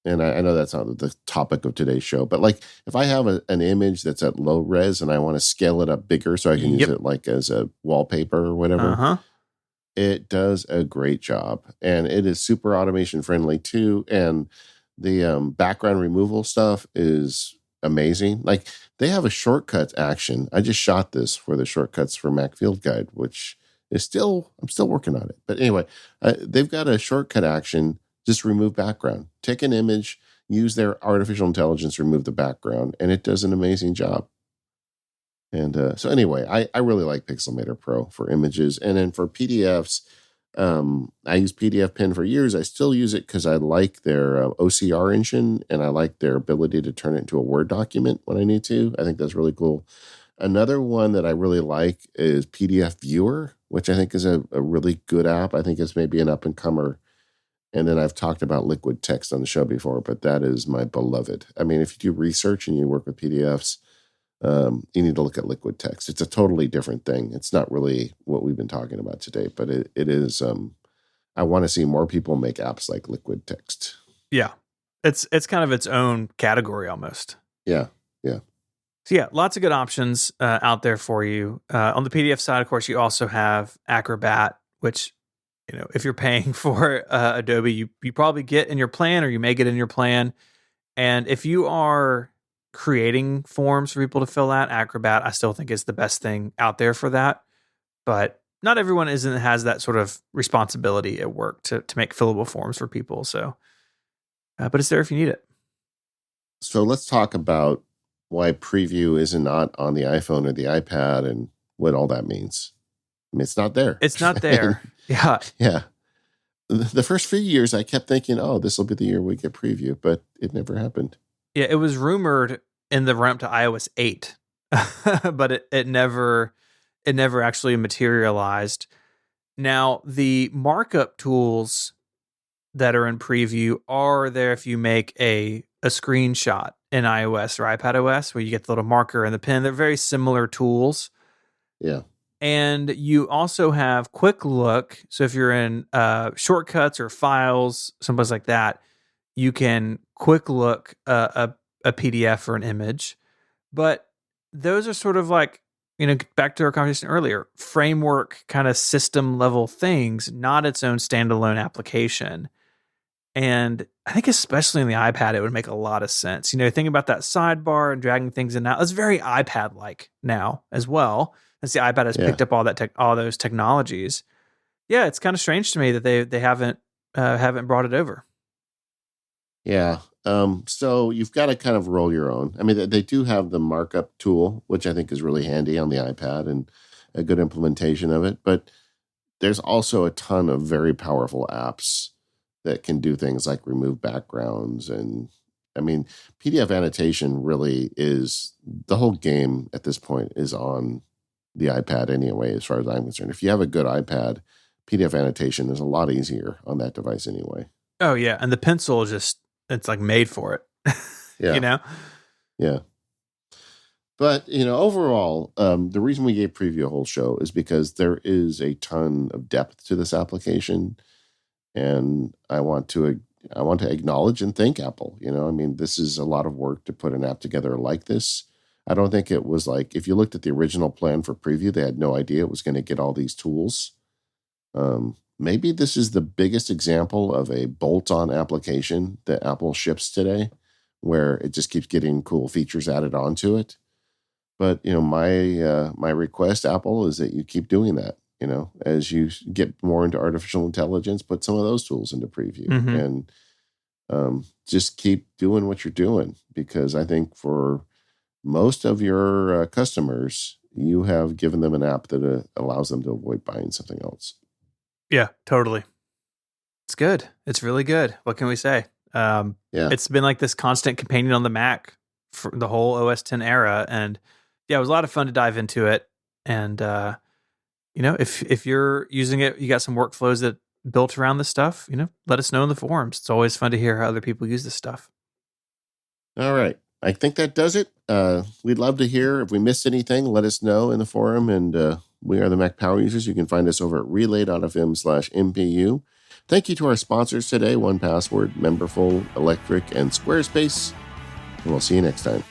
Speaker 2: and I know that's not the topic of today's show, but like, if I have an image that's at low res and I want to scale it up bigger so I can use it like as a wallpaper or whatever, it does a great job, and it is super automation friendly too. And the background removal stuff is amazing. Like, they have a shortcuts action. I just shot this for the shortcuts for Mac Field Guide, which I'm still working on it. But anyway, they've got a shortcut action. Just remove background. Take an image, use their artificial intelligence to remove the background, and it does an amazing job. And so anyway, I really like Pixelmator Pro for images. And then for PDFs, I use PDF Pen for years. I still use it because I like their OCR engine, and I like their ability to turn it into a Word document when I need to. I think that's really cool. Another one that I really like is PDF Viewer, which I think is a really good app. I think it's maybe an up-and-comer. And then I've talked about Liquid Text on the show before, but that is my beloved. I mean, if you do research and you work with PDFs, you need to look at Liquid Text. It's a totally different thing. It's not really what we've been talking about today, but it is. I want to see more people make apps like Liquid Text.
Speaker 1: Yeah, it's kind of its own category almost.
Speaker 2: Yeah.
Speaker 1: So yeah, lots of good options out there for you. On the PDF side, of course, you also have Acrobat, which if you're paying for Adobe, you probably get in your plan, or you may get in your plan. And if you are creating forms for people to fill out, Acrobat, I still think is the best thing out there for that. But not everyone has that sort of responsibility at work to make fillable forms for people. So, but it's there if you need it.
Speaker 2: So let's talk about why Preview is not on the iPhone or the iPad and what all that means. I mean, it's not there.
Speaker 1: It's not there. Yeah.
Speaker 2: Yeah. The first few years, I kept thinking, oh, this will be the year we get Preview, but it never happened.
Speaker 1: Yeah, it was rumored in the ramp to iOS 8, but it never actually materialized. Now, the markup tools that are in Preview are there if you make a screenshot in iOS or iPadOS, where you get the little marker and the pen. They're very similar tools.
Speaker 2: Yeah.
Speaker 1: And you also have Quick Look. So if you're in shortcuts or files, someplace like that, you can Quick Look a PDF or an image. But those are sort of like, back to our conversation earlier, framework kind of system level things, not its own standalone application. And I think especially in the iPad, it would make a lot of sense. Think about that sidebar and dragging things in and out. It's very iPad-like now as well. As the iPad has picked up all those technologies. Yeah, it's kind of strange to me that they haven't brought it over.
Speaker 2: Yeah. So you've got to kind of roll your own. I mean, they do have the markup tool, which I think is really handy on the iPad and a good implementation of it. But there's also a ton of very powerful apps that can do things like remove backgrounds. And I mean, PDF annotation really is the whole game at this point is on the iPad anyway, as far as I'm concerned. If you have a good iPad, PDF annotation is a lot easier on that device anyway.
Speaker 1: Oh, yeah. And the pencil it's like made for it.
Speaker 2: Yeah. Yeah. But, overall, the reason we gave Preview a whole show is because there is a ton of depth to this application. And I want to acknowledge and thank Apple. I mean, this is a lot of work to put an app together like this. I don't think it was like, if you looked at the original plan for Preview, they had no idea it was going to get all these tools. Maybe this is the biggest example of a bolt-on application that Apple ships today, where it just keeps getting cool features added onto it. But, my request, Apple, is that you keep doing that. As you get more into artificial intelligence, put some of those tools into Preview and just keep doing what you're doing, because I think for most of your customers, you have given them an app that allows them to avoid buying something else.
Speaker 1: Yeah, totally. It's good. It's really good. What can we say? It's been like this constant companion on the Mac for the whole OS X era. And yeah, it was a lot of fun to dive into it. And, if you're using it, you got some workflows that built around this stuff, let us know in the forums. It's always fun to hear how other people use this stuff.
Speaker 2: All right. I think that does it. We'd love to hear if we missed anything. Let us know in the forum. And we are the Mac Power Users. You can find us over at relay.fm/MPU. Thank you to our sponsors today, 1Password, Memberful, Electric, and Squarespace. And we'll see you next time.